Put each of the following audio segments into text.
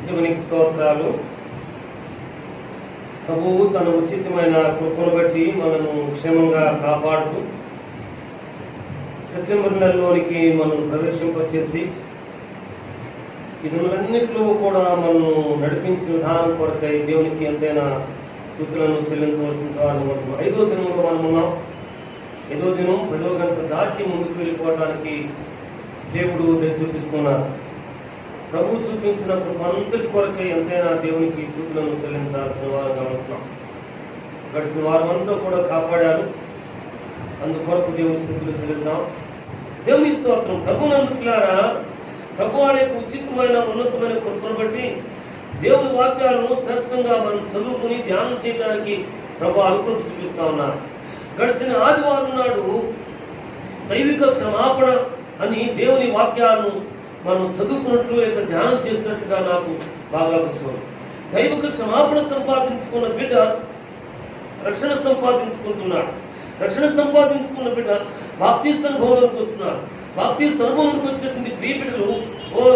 దేవునికి స్తోత్రాలు. ప్రభువు తన ఉచితమైన కృపను బట్టి మనను క్షేమంగా కాపాడుతూ సెప్టెంబర్ నెలలోనికి మనం ప్రవేశింపచేసి ఈ దినములన్నింటిలో కూడా మనను నడిపించిన విధానం కొరకై దేవునికి ఎంతైనా స్తుతులను చెల్లించవలసిన వారు. 5వ దినంలో మనం ఉన్నాం. 5వ దినం 10వ గంట దాటి ముందుకు వెళ్ళిపోవడానికి దేవుడు చూపిస్తున్నారు. ప్రభు చూపించిన కృపంతటి కొరకై ఎంతైనా దేవునికి స్తుతులను చెల్లించాల్సిన వారుగా ఉంటున్నాం. గడిచిన వారం అంతా కూడా కాపాడారు. అందుకొరకు దేవుని స్తుతులు చెల్లిద్దాం. దేవుని స్తోత్రం. ప్రభునందుకులారా, ప్రభు అనే ఉచితమైన ఉన్నతమైన కృపను బట్టి దేవుని వాక్యాలను శ్రేష్టంగా మనం చదువుకుని ధ్యానం చేయడానికి ప్రభు అనుకూలత చూపిస్తా ఉన్నారు. గడిచిన ఆదివారం నాడు దైవిక క్షమాపణ అని దేవుని వాక్యాలను మనం చదువుకున్నట్లు లేదా ధ్యానం చేసినట్టుగా నాకు బాగా గుర్తుంది. దైవిక క్షమాపణ సంపాదించుకున్న బిడ్డ రక్షణ సంపాదించుకుంటున్నాడు. రక్షణ సంపాదించుకున్న బిడ్డ బాప్తీస్తు అనుభవానికి వస్తున్నాడు. బాప్తీస్తు అనుభవానికి వచ్చినటువంటి ప్రియ బిడ్డలు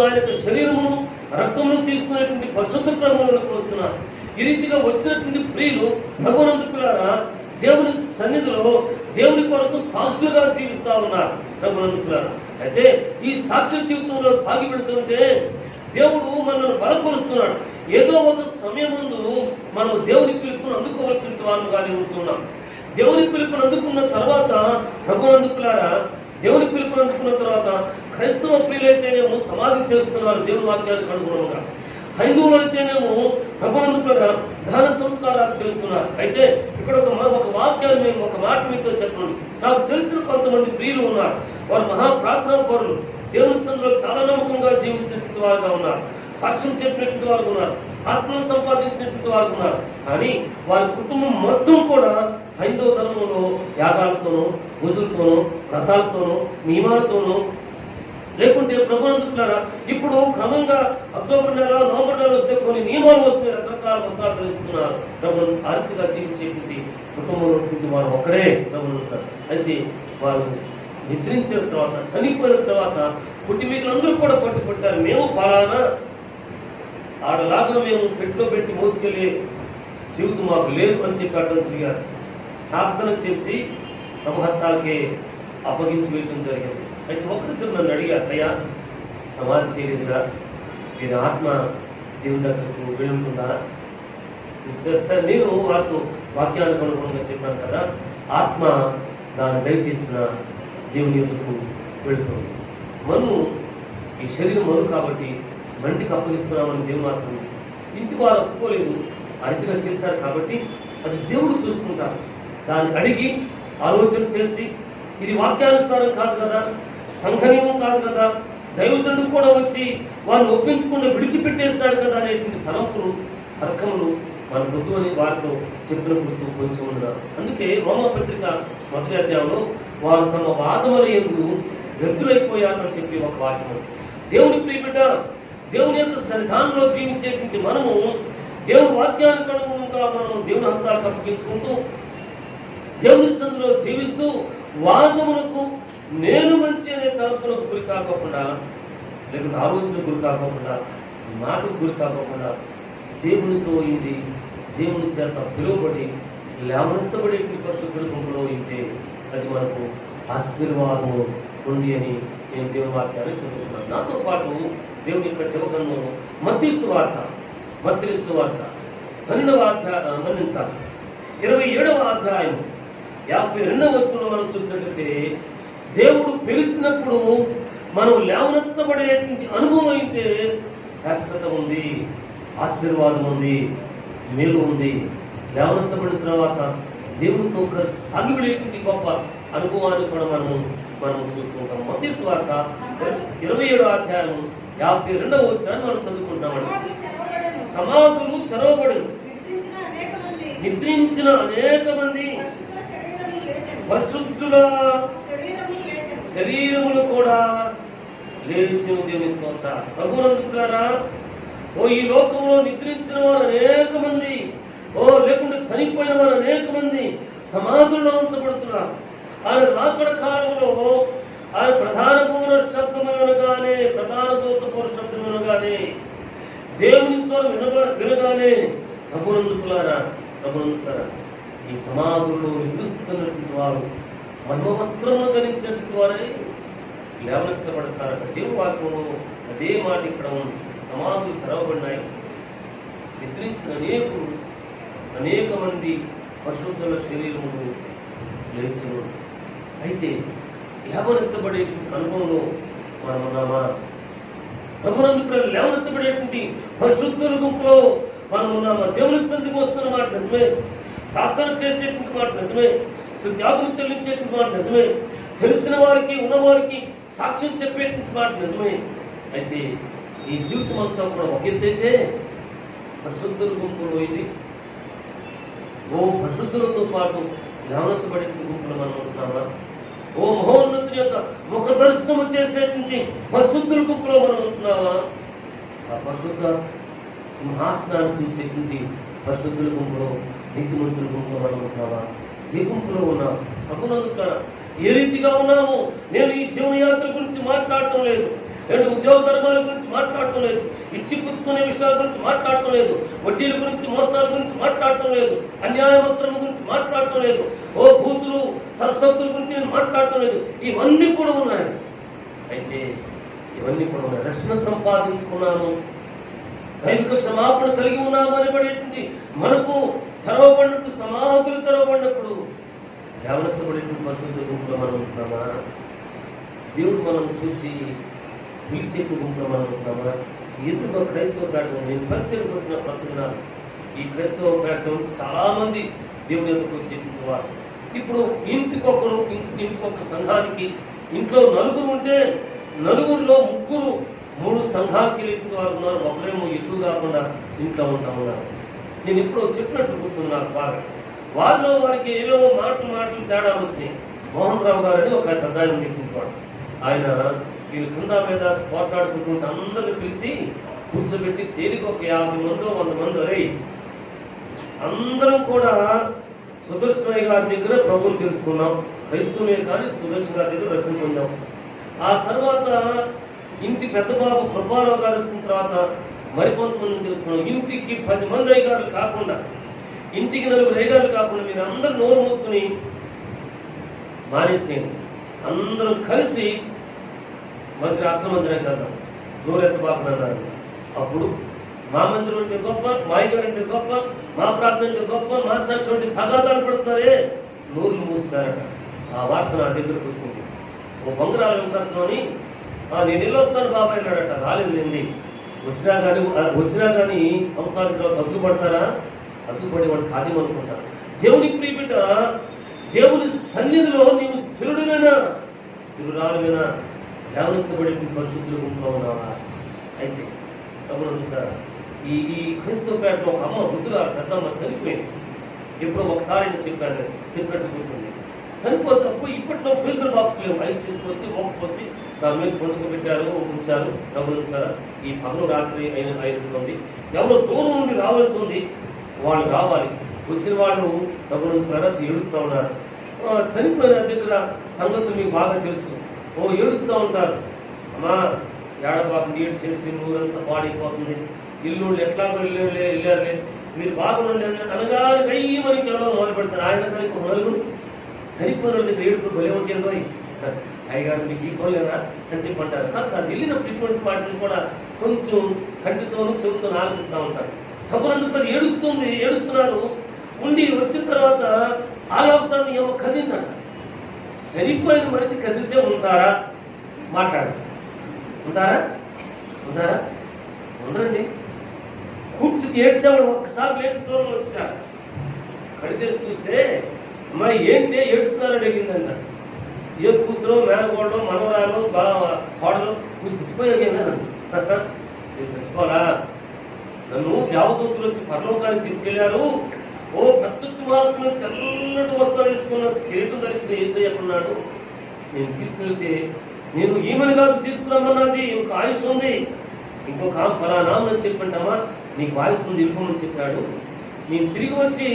ఆయన యొక్క శరీరమును రక్తమును తీసుకునేటువంటి పరిశుద్ధ క్రమంలోకి వస్తున్నారు. ఈ రీతిగా వచ్చినటువంటి ప్రియులు ప్రభునందుకులారా దేవుని సన్నిధిలో దేవుని కొరకు సాక్షులుగా జీవిస్తా ఉన్నారు. ప్రభునందుకులారా, అయితే ఈ సాక్ష్య జీవితంలో సాగి పెడుతుంటే దేవుడు మనల్ని బలపరుస్తున్నాడు. ఏదో ఒక సమయం ముందు మనం దేవుని పిలుపును అందుకోవాల్సిన వారుగానే ఉంటున్నాం. దేవుని పిలుపును అందుకున్న తర్వాత ప్రభునందుకులారా, దేవుని పిలుపును అందుకున్న తర్వాత క్రైస్తవ ప్రియులైతేనేమో సమాధి చేస్తున్నారు దేవుని వాక్యానికి అనుగుణంగా. హైందువులు అయితేనేమో ప్రభునందుకులారా దాన సంస్కారాలు చేస్తున్నారు. అయితే ఇక్కడ ఒక వాక్యాన్ని మేము ఒక మాట మీతో చెప్పండి. నాకు తెలిసిన కొంతమంది ప్రియులు ఉన్నారు. వారు మహాప్రార్థనా పరులు, దేవుని సన్నిధిలో చాలా నమ్మకంగా జీవించినటువంటి వారుగా ఉన్నారు. సాక్ష్యం చెప్పినటువంటి వారు ఉన్నారు. ఆత్మను సంపాదించినటువంటి వారు ఉన్నారు. కానీ వారి కుటుంబం మొత్తం కూడా హైందవ ధర్మంలో యాగాలతోనూ పూజలతోనూ వ్రతాలతోనూ నియమాలతోనూ లేకుంటే ప్రభునందుకులారా ఇప్పుడు క్రమంగా అక్టోబర్ నెల నవంబర్ నెల వస్తే కొన్ని నియమాలు వస్తే రకరకాల వస్త్రాలు ధరిస్తున్నారు. ప్రభుత్వం ఆర్థికంగా జీవించేటువంటి కుటుంబంలో వారు ఒకరే ప్రభుత్వం. అయితే వారు నిద్రించిన తర్వాత చనిపోయిన తర్వాత కుటుంబీకులందరూ కూడా పట్టుకుంటారు. మేము పలానా ఆడలాగా మేము పెట్టులో పెట్టి మోసుకెళ్ళి జీవితం మాకు లేదు అని చెప్పి అడ్డం తిరిగారు. ప్రార్థన చేసి తమ హస్తాలకే అప్పగించి వేయడం జరిగింది. అయితే ఒకరిద్దరు నన్ను అడిగారు, అయ్యా సమాధి చేయలేదుగా, మీరు ఆత్మ దేవుని దగ్గరకు వెళ్ళుంటుందా? సార్ నేను వారితో వాక్యానికి అనుగుణంగా చెప్పాను కదా, ఆత్మ దాన్ని దయచేసిన దేవుని యొద్దకు వెళుతుంది. మను ఈ శరీరం మను కాబట్టి మంటికి అప్పగిస్తున్నామని దేవుని మాత్రం ఇంటికి వారు ఒప్పుకోలేదు. అతిగా చేశారు కాబట్టి అది దేవుడు చూసుకుంటారు. దాన్ని అడిగి ఆలోచన చేసి ఇది వాక్యానుసారం కాదు కదా, సంఘనీయం కాదు కదా, దైవజనుడు కూడా వచ్చి వారిని ఒప్పించకుండా విడిచిపెట్టేస్తాడు కదా అనేటువంటి తలంపులు తర్కములు మన గుర్తు అని వారితో చెప్పిన గుర్తు కొంచెం ఉన్నారు. అందుకే రోమపత్రిక 1వ అధ్యాయంలో వారు తమ వాదముల యందు వ్యర్థులైపోయారని చెప్పి ఒక వాక్యం. దేవుని ప్రియబిడ్డ, దేవుని యొక్క సన్నిధానంలో జీవించేటువంటి మనము దేవుని వాక్యానికి అనుగుణంగా మనం దేవుని హస్తాలకు అప్పగించుకుంటూ దేవుని సన్నిధిలో జీవిస్తూ వాదములకు నేను మంచి అనే తలంపులకు గురి కాకుండా, లేకుంటే ఆలోచనకు గురి కాకుండా, మాటకు గురి కాకుండా దేవునితో ఇది దేవుని చేత పిలువబడి లేవనెత్తబడే పరిశుద్ధుల గుంపులో ఉంటే అది మనకు ఆశీర్వాదము ఉంది అని నేను దేవుని వాక్యాన్ని చదువుతున్నాను. నాతో పాటు దేవుని యొక్క చెవకంలో మత్తయి సువార్త 12వ అధ్యాయం గమనించాలి. 27వ అధ్యాయం 52వ వచనంలో మనం చూసినట్లయితే దేవుడు పిలిచినప్పుడు మనం లేవనెత్తబడేటువంటి అనుభవం అయితే శ్రేష్టత ఉంది, ఆశీర్వాదం ఉంది, మేలు ఉంది. లేవనెత్తబడిన తర్వాత దేవునితో సాగిపడేటువంటి గొప్ప అనుభవాన్ని కూడా మనం చూస్తుంటాం. మత్తయి సువార్త 27వ అధ్యాయం 52వ వచనాన్ని మనం చదువుకుంటామండి. సమాధులు తెరవబడి నిద్రించిన అనేక మంది పరిశుద్ధుల శరీరములు కూడా లేచి ఉద్యమిస్తుంటారు. ప్రభునందుకులారా, ఈ లోకంలో నిద్రించిన వారు అనేక మంది, లేకుంటే చనిపోయిన వారు అనేక మంది సమాధుల్లో ఉంచబడుతున్నారు. ఆయన రాకడ కాలంలో ఆయన ప్రధాన పౌర శబ్దమనగానే, ప్రధాన దూత పౌర శబ్దమనగానే దేవుని స్వరం వినగానే ప్రభునందుకులారా ఈ సమాధుల్లో నిలుస్తున్నటువంటి వారు మహిమ వస్త్రమును ధరించినటువంటి వారే లేవనెత్తబడతారట. దేవుని వాక్యము అదే మాట ఇక్కడ ఉంది. సమాధులు తెరవబడినాయి. నిద్రించిన అనేక మంది పరిశుద్ధుల శరీరములు లేచును. అయితే లేవనెత్తబడే అనుభవంలో మనం ఉన్నామా? ప్రభునందు లేవనెత్తబడేటువంటి పరిశుద్ధుల గుంపులో మనం ఉన్నామా? దేవుని సన్నిధికి వస్తున్న మాట నిజమే, ప్రార్థన చేసేటువంటి మాట నిజమే, త్యాగం చెల్లించేటువంటి మాట నిజమే, తెలిసిన వారికి ఉన్నవారికి సాక్ష్యం చెప్పేటువంటి మాట నిజమే. అయితే ఈ జీవితం అంతా కూడా ఒక ఎత్తైతే పరిశుద్ధుల గుంపులో ఇది పరిశుద్ధులతో పాటు లేవనెత్తబడే గుంపులు మనం ఉంటున్నామా? మహోన్నతుని యొక్క ముఖ దర్శనము చేసేటువంటి పరిశుద్ధుల గుంపులో మనం ఉంటున్నామా? ఆ పరిశుద్ధ సింహాసనాన్ని చూసేటువంటి పరిశుద్ధుల గుంపులో, నీతిమంతుల గుంపులో మనం ఉంటున్నామా? ఏ గుంపులో ఉన్నాం? ప్రభునందు ఏ రీతిగా ఉన్నాము? నేను ఈ జీవనయాత్ర గురించి మాట్లాడటం లేదు, నేను ఉద్యోగ ధర్మాల గురించి మాట్లాడటం లేదు, ఇచ్చి పుచ్చుకునే విషయాల గురించి మాట్లాడటం లేదు, వడ్డీల గురించి, మోసాల గురించి మాట్లాడటం లేదు, అన్యాయవక్రం గురించి మాట్లాడటం లేదు, భూతులు సరస్వతుల గురించి నేను మాట్లాడటం లేదు. ఇవన్నీ కూడా ఉన్నాయి. అయితే ఇవన్నీ కూడా ఉన్నాయి. రక్షణ సంపాదించుకున్నాము, దైవిక క్షమాపణ కలిగి ఉన్నాము అనబడేటువంటి మనకు తెరవబడినప్పుడు, సమాధులు తెరవబడినప్పుడు లేవనెత్తబడేటువంటి పరిశుద్ధ గుంపులో మనం ఉంటున్నామా? దేవుడు మనం చూసి పిలిచే గుంపులో మనం ఉంటున్నామా? ఎందుకు క్రైస్తవ కార్యక్రమం నేను పరిచయకు వచ్చిన పట్టుకున్నా ఈ క్రైస్తవ కార్యక్రమం నుంచి చాలా మంది దేవుని ఎందుకు వచ్చేటువంటి వారు. ఇప్పుడు ఇంటికొక సంఘానికి ఇంట్లో నలుగురు ఉంటే నలుగురిలో మూడు సంఘాలకి వెళ్ళిన వారు ఉన్నారు. ఒకరేమో ఎక్కువ కాకుండా ఇంట్లో ఉంటామన్నారు. నేను ఎప్పుడో చెప్పినట్టు గుర్తుంది నాకు బాగా. వారికి ఏవేవో మాటలు తేడా వచ్చినాయి. మోహన్ రావు గారు అని ఒక పెద్ద ఆయన చెప్పించాడు. ఆయన వీళ్ళు కింద మీద పోట్లాడుకుంటుంటే అందరిని పిలిచి కూర్చోబెట్టి తేలిక ఒక 50 మందో 100 మంది అరే అందరం కూడా సుదర్శనయ్య గారి దగ్గర ప్రభువుని తెలుసుకున్నాం. క్రైస్తవులే కానీ సుదర్శన గారి దగ్గర రక్షణ పొందాం. ఆ తర్వాత ఇంటి పెద్ద బాబు కృపారావు గారు వచ్చిన తర్వాత మరికొంతమందిని తెలుసుకున్నాం. ఇంటికి 10 మంది అయ్యగారులు కాకుండా, ఇంటికి 4 అయ్యగారులు కాకుండా మీరు అందరూ నోరు మూసుకుని మానేసేయండి. అందరం కలిసి ఆశ్రమ మందిరం కదాం, నోరెత్త బాపన్నారు. అప్పుడు మా మందిరం అంటే గొప్ప, మా అయ్యగారు అంటే గొప్ప, మా ప్రార్థన అంటే గొప్ప, మా సాక్షి అంటే తగాదాలు పడుతున్నారే, నోర్లు మూస్తారట. ఆ వార్త నా దగ్గరకు వచ్చింది. ఓ బొంగరాలు వెంకటని నేను వెళ్ళొస్తాను బాబాయ్ అన్నాడట. రాలేదులేండి. వచ్చినా కానీ సంవత్సరాల తర్వాత అద్దుపడతారా? అద్దుపడి వాడు ఖాళీ అనుకుంటారు. దేవుని ప్రియబిడ్డ, దేవుని సన్నిధిలో నీవు స్థిరురాలువేనా? లేవనెత్తబడి పరిశుద్ధులు గుంపులో ఉన్నావా? అయితే తమ్ముడు ఈ క్రైస్తవ పేటలో ఒక అమ్మ వృద్ధుల పెద్దమ్మ చనిపోయింది. ఎప్పుడో ఒకసారి చెప్పినట్టు గుర్తుంది. చనిపోతేప్పుడు ఇప్పట్లో ఫ్రీజర్ బాక్స్ లేవు. ఐస్ తీసుకొచ్చి పోసి దాని మీద కొనుక్కోబెట్టారు, ఉంచారు. డబ్బులు ఈ పగలు రాత్రి అయినట్టుంది. ఎవరో దూరం నుండి రావాల్సి ఉంది, వాళ్ళు రావాలి. వచ్చిన వాళ్ళు డబ్బులు ఏడుస్తూ ఉన్నారు. చనిపోయిన దగ్గర సంగతులు మీకు బాగా తెలుసు. ఏడుస్తూ ఉంటారు. అమ్మా ఏడబాబు నీళ్ళు చేసి ఊరంతా పాడైపోతుంది, ఇల్లు ఎట్లా వెళ్ళాలి, మీరు బాగుండండి అనగానే గయ్యమని కేవలం మొదలు పెడతారు. ఆయన కానీ ఒక నలుగురు చనిపోయిన వాళ్ళ దగ్గర ఏడుపు భలే ఉంటుంది. అయ్యగారు మీకు ఈ పోలేరా అని చెప్పి అంటారు. కాదు వెళ్ళినప్పుడు ఇటువంటి వాటిని కూడా కొంచెం కంటితోనూ చెబుతూ ఆలోచిస్తూ ఉంటారు. కబురందుకు ఏడుస్తున్నారు. ఉండి వచ్చిన తర్వాత ఆలోచన ఏమో కదిలిందంట. చనిపోయిన మనిషి కదిలితే ఉంటారా? ఉంటారా? ఉండరండి. కూర్చుని ఏడ్చేవాడు ఒక్కసారి లేచి దూరం వచ్చారు. కడితేసి చూస్తే అమ్మాయి ఏంటి ఏడుస్తున్నారని అడిగిందంట. ఏ కూతురు, మేనగోడలు, మనవరాలు, కోడలు నువ్వు చచ్చిపోయాను. నేను చచ్చిపోవాలా? నన్ను దేవదూతులు వచ్చి పరలోకానికి తీసుకెళ్లారు. పెద్ద సింహాసనం తెల్లటి వస్త్రాలు తీసుకున్న కిరీటం ధరించిన యేసయ్య ఉన్నాడు. నేను తీసుకెళ్తే నేను ఈమెను కాదు తీసుకురామన్నది, ఒక ఆయుష్ ఉంది, ఇంకొక ఫలానామని చెప్పంటామా, నీకు ఆయుష్ ఉంది, ఇవ్వమని చెప్పాడు. నేను తిరిగి వచ్చి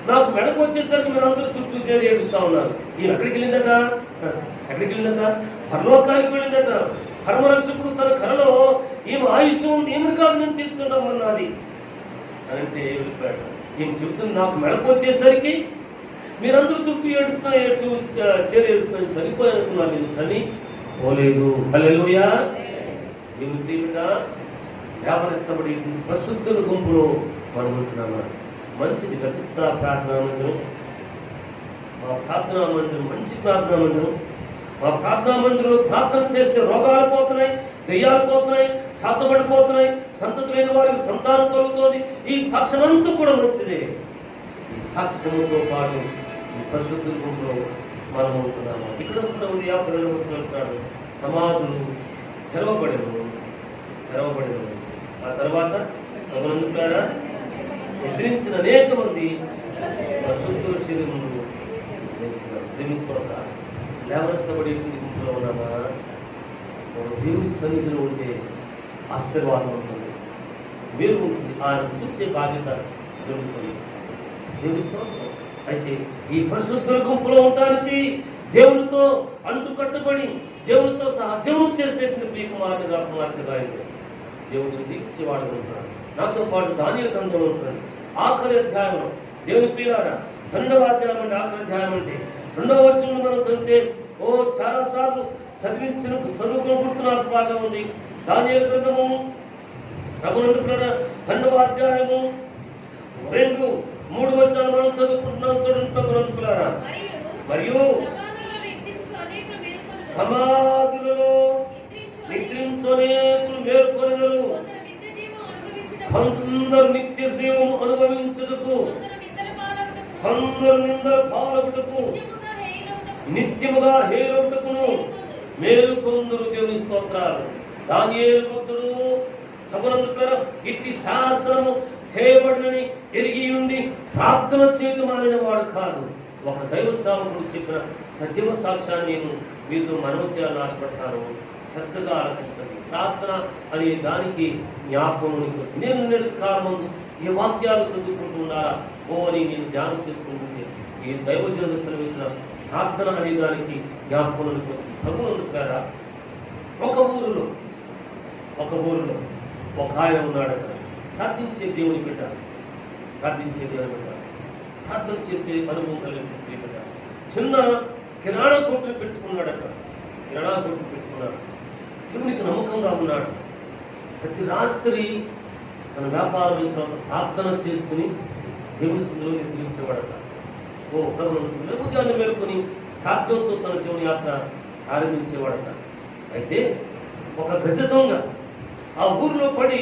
నాకు మెడకు వచ్చేసరికి మీరు అందరూ చుట్టూ చేరి ఏడుస్తూ ఉన్నారు. ఈయన ఎక్కడికి వెళ్ళిందట? పరలోకానికి వెళ్ళిందట. పరమరక్షకుడు తన కళలో ఏం ఆయుష్ ఉంది, ఏమి కాదు నేను తీసుకుని రమ్మన్నది అని అంటే వెళ్ళిపోయాడు. ఏం చెప్తుంది, నాకు మెడకు వచ్చేసరికి మీరందరూ చుట్టూ ఏడుస్తున్నా చనిపోయానుకున్నాను, నేను చనిపోలేదు. హల్లెలూయా. దేవుని ప్రియుడా, లేవనెత్తబడి పరిశుద్ధుల గుంపులో మనం ఉంటున్నామా? మంచిది. గతిస్తా ప్రార్థనా మందిరం, మా ప్రార్థనా మందిరం మంచి ప్రార్థనా మందిరం. మా ప్రార్థనా మందిరంలో ప్రార్థన చేస్తే రోగాలు పోతున్నాయి, దెయ్యాలు పోతున్నాయి, చేతబడిపోతున్నాయి, సంతతి లేని వారికి సంతానం కలుగుతుంది. ఈ సాక్ష్యం అంతా కూడా మంచిదే. ఈ సాక్ష్యంతో పాటు ఈ పరిశుద్ధుల గుంపులో మనం ఉంటున్నాము. ఇక్కడ కూడా ఉదయాపరలో వచ్చినట్టున్నాడు, సమాధులు తెరవబడేను. ఆ తర్వాత ద్వారా నిద్రించిన అనేక మంది పరిశుద్ధుల శరీరములు ప్రేమించుకోక లేవనెత్తబడి గుంపులో ఉన్నామా? దేవుని సన్నిధిలో ఉంటే ఆశీర్వాదం ఉంటుంది, వేరు ఉంటుంది, ఆయన చూసే బాధ్యత దొరుకుతుంది. దేవునిస్తూ అయితే ఈ పరిశుద్ధుల గుంపులో ఉండడానికి దేవునితో అంటుకట్టుబడి దేవునితో సహజీవనం చేసేటువంటి ప్రియకుమారుడుగా కుమార్తెగా అయింది. దేవుడిని దీక్షవాడు ఉంటున్నాడు. నాతో పాటు దానియేలు గ్రంథం ఉంటుంది. ఆఖరి అధ్యాయం దేవుని ప్రియులారా, 12వ అధ్యాయం అంటే ఆఖరి అధ్యాయం అంటే 2వ వచనం మనం చదివితే చాలా సార్లు చదువుకున్న నాకు బాగా ఉంది. దానియేలు గ్రంథము ప్రభునందు 2వ అధ్యాయము 2-3 వచనాలు మనం చదువుకుంటున్నాం. చూడండి ప్రభునందులారా, మరియు సమాధులలో నిద్రించు అనేకులు మేల్కొనెదరు, కొందరు నిత్య జీవం అనుభవించుటకు, కొందరు నిందల పాలకుటకు, నిత్యముగా హేళకుటకును మేల్కొందరు. దేవుని స్తోత్రాలు. దానియేలు భక్తుడు ప్రభునందులారా ఇట్టి శాస్త్రము చేయబడినని ఎరిగి ఉండి ప్రార్థన చేయటం మానిన వాడు కాదు. ఒక దైవ సేవకుడు చెప్పిన సజీవ సాక్ష్యాన్ని నేను మీతో మనవి చేయాలని ఆశపడతాను. శ్రద్ధగా ఆలోచించండి. ప్రార్థన అనే దానికి జ్ఞాపకానికి వచ్చింది. నేను నేటి కాలం ఈ వాక్యాలు చదువుకుంటూ ఉండాలా అని నేను ధ్యానం చేసుకుంటుంటే ఈ దైవజనులు సెలవించిన ప్రార్థన అనే దానికి జ్ఞాపకానికి వచ్చింది. ప్రభువునుగారా, ఒక ఊరిలో ఒక ఆయన ఉన్నాడట. ప్రార్థించే దేవుని బిడ్డ, ప్రార్థన చేసే అనుభవం కలిగిన బిడ్డ. చిన్న కిరాణా కొట్టులు పెట్టుకున్నాడట. దేవునికి నమ్మకంగా ఉన్నాడు. ప్రతి రాత్రి తన వ్యాపారం ప్రార్థన చేసుకుని దేవుని స్థితిలో నిర్మించేవాడట. ఉదయాన్ని మేలుకొని ప్రార్థనతో తన జీవన యాత్ర ఆరంభించేవాడట. అయితే ఒక గజ దొంగ ఆ ఊరిలో పడి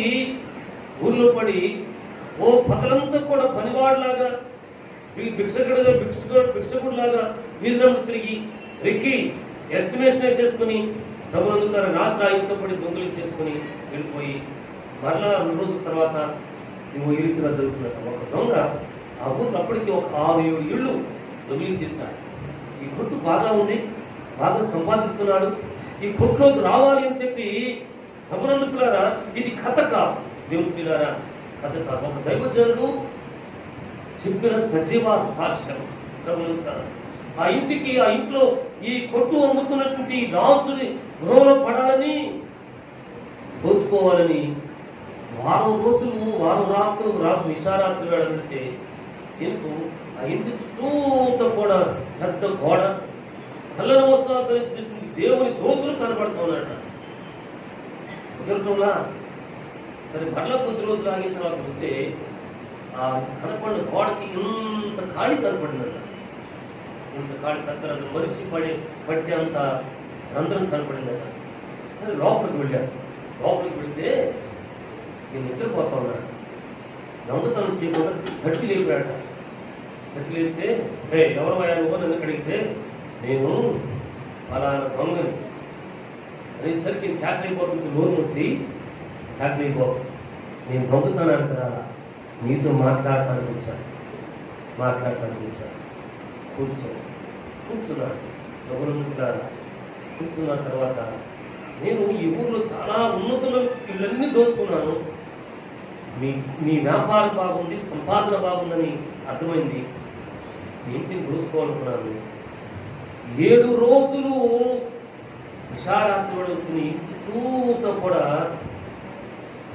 పగలంతా కూడా పనివాడిలాగా భిక్షకుడిలాగా వీధులను తిరిగి రెక్కి ఎస్టిమేషన్ వేసేసుకుని ప్రభునందులారా రాత్రి ఇంట్లో పడి దొంగలు చేసుకుని వెళ్ళిపోయి మరలా 2 రోజుల తర్వాత నువ్వు ఈ రీతిగా జరుగుతున్నట్టు ఒక దొంగ ఆ ఊరికి అప్పటికి ఒక 6-7 ఇళ్ళు దొంగిలించేశాడు. ఈ కొట్టు బాగా ఉంది, బాగా సంపాదిస్తున్నాడు, ఈ కొట్టులోకి రావాలి అని చెప్పి ప్రభునందులారా ఇది కథ కాదు. దేవుని పిల్లారా, కథ కాదు. ఒక దైవజనుడు చెప్పిన సజీవ సాక్ష్యం. ఆ ఇంట్లో ఈ కొట్టు అమ్ముతున్నటువంటి దాసుని గృహంలో పడాలని దోచుకోవాలని వారం రోజులు నిశారాత్రులు వెళ్ళితే ఎందుకు ఆ ఇంటి చుట్టూతో కూడా పెద్ద గోడ, చల్లని వస్త్రాలు ధరించినటువంటి దేవుని దోతులు కనబడుతున్నాడట. కుదరటంలా సరే మరలా కొద్ది రోజులు ఆగిన తర్వాత వస్తే ఆ కనపడిన గోడకి ఇంత ఖాళీ కనపడిందట. ఇంత ఖాళీ పెద్ద మనిషి పట్టి అంత రంధ్రం కనపడిందట. సరే లోపలికి వెళ్తే నేను నిద్రపోతా ఉన్నాడు. దొంగతనం చేయకుండా తట్టి లేపాడట. తట్టి లేపితే ఎవరు అయ్యాను నన్ను అడిగితే నేను అలా దొంగని అనేసరికి ఫ్యాక్టరీ అయిపోతుంది. లోన్ మూసి ఫ్యాక్టరీ అయిపో, నేను దొంగతనాను కదా నీతో మాట్లాడటానికి వచ్చాను. కూర్చున్నాడు. కూర్చున్న తర్వాత నేను ఈ ఊర్లో చాలా ఉన్నతులు ఇళ్ళన్నీ దోచుకున్నాను. నీ వ్యాపారం బాగుంది, సంపాదన బాగుందని అర్థమైంది. ఇంటిని దోచుకోవాలనుకున్నాను. 7 రోజులు విశారాత్రి వస్తుంది. చుట్టూతో కూడా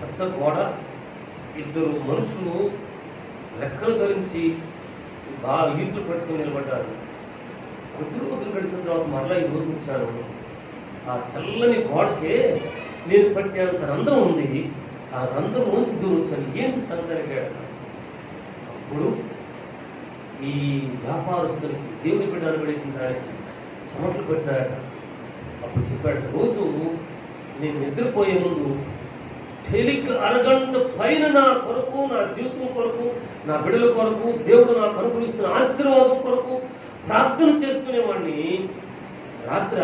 పెద్ద గోడ, ఇద్దరు మనుషులు రెక్కలు ధరించి బాగా ఈట్లు పట్టుకుని నిలబడ్డారు. కొద్ది రోజులు గడిచిన తర్వాత మరలా ఈ రోజు వచ్చాను. ఆ తెల్లని గోడకే నేను పట్టేంత రంధ్రం ఉంది. ఆ రంధ్రం నుంచి దూరం వచ్చాను. ఏంటి సంగతి? అప్పుడు ఈ వ్యాపారస్తులకి దేవుని బిడ్డ అనబడేటువంటి ఆయనకి చెమటలు పెట్టారట. అప్పుడు చెప్పాడు, రోజు నేను నిద్రపోయే ముందు తేలిక అరగంట పైన నా కొరకు, నా జీవితం కొరకు, నా బిడ్డల కొరకు, దేవుడు నాకు అనుగ్రహిస్తున్న ఆశీర్వాదం కొరకు ప్రార్థన చేసుకునేవాడిని. రాత్రి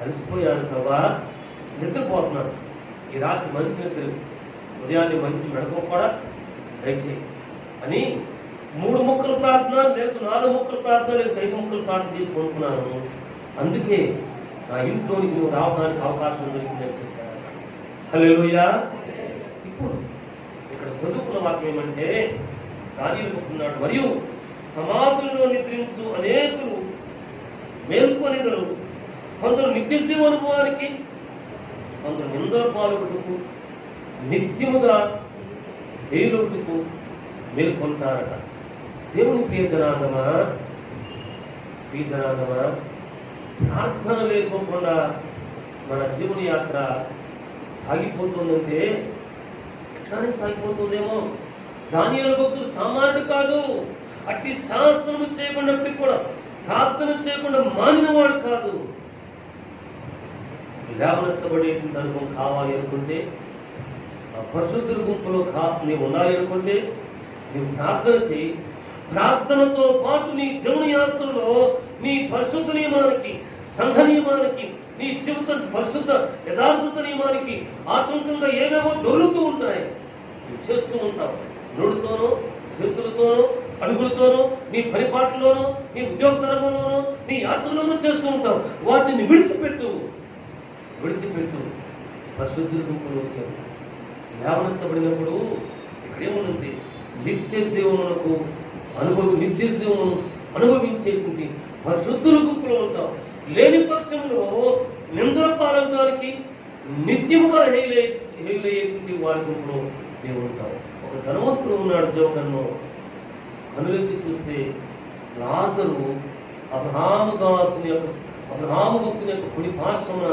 కలిసిపోయాను ప్రభా, నిద్రపోతున్నాను. ఈ రాత్రి మంచి నిద్ర, ఉదయాన్నే మంచి మెడకం కూడా దయచేయి అని 3 ముక్కలు ప్రార్థన, లేదు 4 ముక్కలు ప్రార్థన, లేదు 5 ముక్కలు ప్రార్థన చేసి కొనుక్కున్నాను. అందుకే నా ఇంట్లోనికి నువ్వు రావడానికి అవకాశం దొరికిందని చెప్పాను. హల్లెలూయా. ఇప్పుడు ఇక్కడ చదువుకున్న వాక్యం ఏమంటే, దానియేలు చెప్తున్నాడు, మరియు సమాధుల్లో నిద్రించు అనేకులు మేల్కొనిదరు, కొందరు నిత్యజీవ అనుభవానికి, కొందరు నిందల పాల్గొట్టుకు, నిత్యముగా దేవుడుకు మేల్కొంటారట. దేవుని ప్రియ జనాంగమా, ప్రార్థన లేకోకుండా మన జీవన యాత్ర సాగిపోతుందంటే ఎట్లానే సాగిపోతుందేమో. దానియేలు భక్తుడు సామాన్యుడు కాదు. అట్టి శాస్త్రము చేయబడినప్పటికీ కూడా ప్రార్థన చేయకుండా మానినవాడు కాదు. లేవనెత్తబడేటువంటి అనుభవం కావాలి అనుకుంటే, ఆ పరిశుద్ధుల గుంపులో నీవు ఉండాలి అనుకుంటే నీవు ప్రార్థన చేయి. ప్రార్థనతో పాటు నీ జీవన యాత్రలో నీ పరిశుద్ధ నియమానికి, సంఘ నియమానికి, నీ జీవిత పరిశుద్ధ యథార్థత నియమానికి ఆటంకంగా ఏవేవో దొరుకుతూ ఉంటాయి. నువ్వు చేస్తూ ఉంటావు. నోటితోనో, చేతులతోనో, అడుగులతోనో, నీ పరిపాట్లలోనో, నీ ఉద్యోగ ధర్మంలోనో, నీ యాత్రలోనో చేస్తూ ఉంటావు. వాటిని విడిచిపెట్టు. పరిశుద్ధుల గుంపులో వచ్చావు. లేవనెత్తబడినప్పుడు ఇక్కడేముంది? నిత్య జీవమునకు అనుభవించేటువంటి పరిశుద్ధుల గుంపులో ఉంటావు. లేని పక్షంలో నిందల పాలవడానికి, నిత్యముగా హేయులయ్యేటువంటి వారి గుంపులో నీవు ఉంటావు. ఒక ధనవంతుడు ఉన్నాడు జోకన్ను. కనులెత్తి చూస్తే లాజరు అబ్రహాము భక్తుని యొక్క కుడి పార్శ్వమున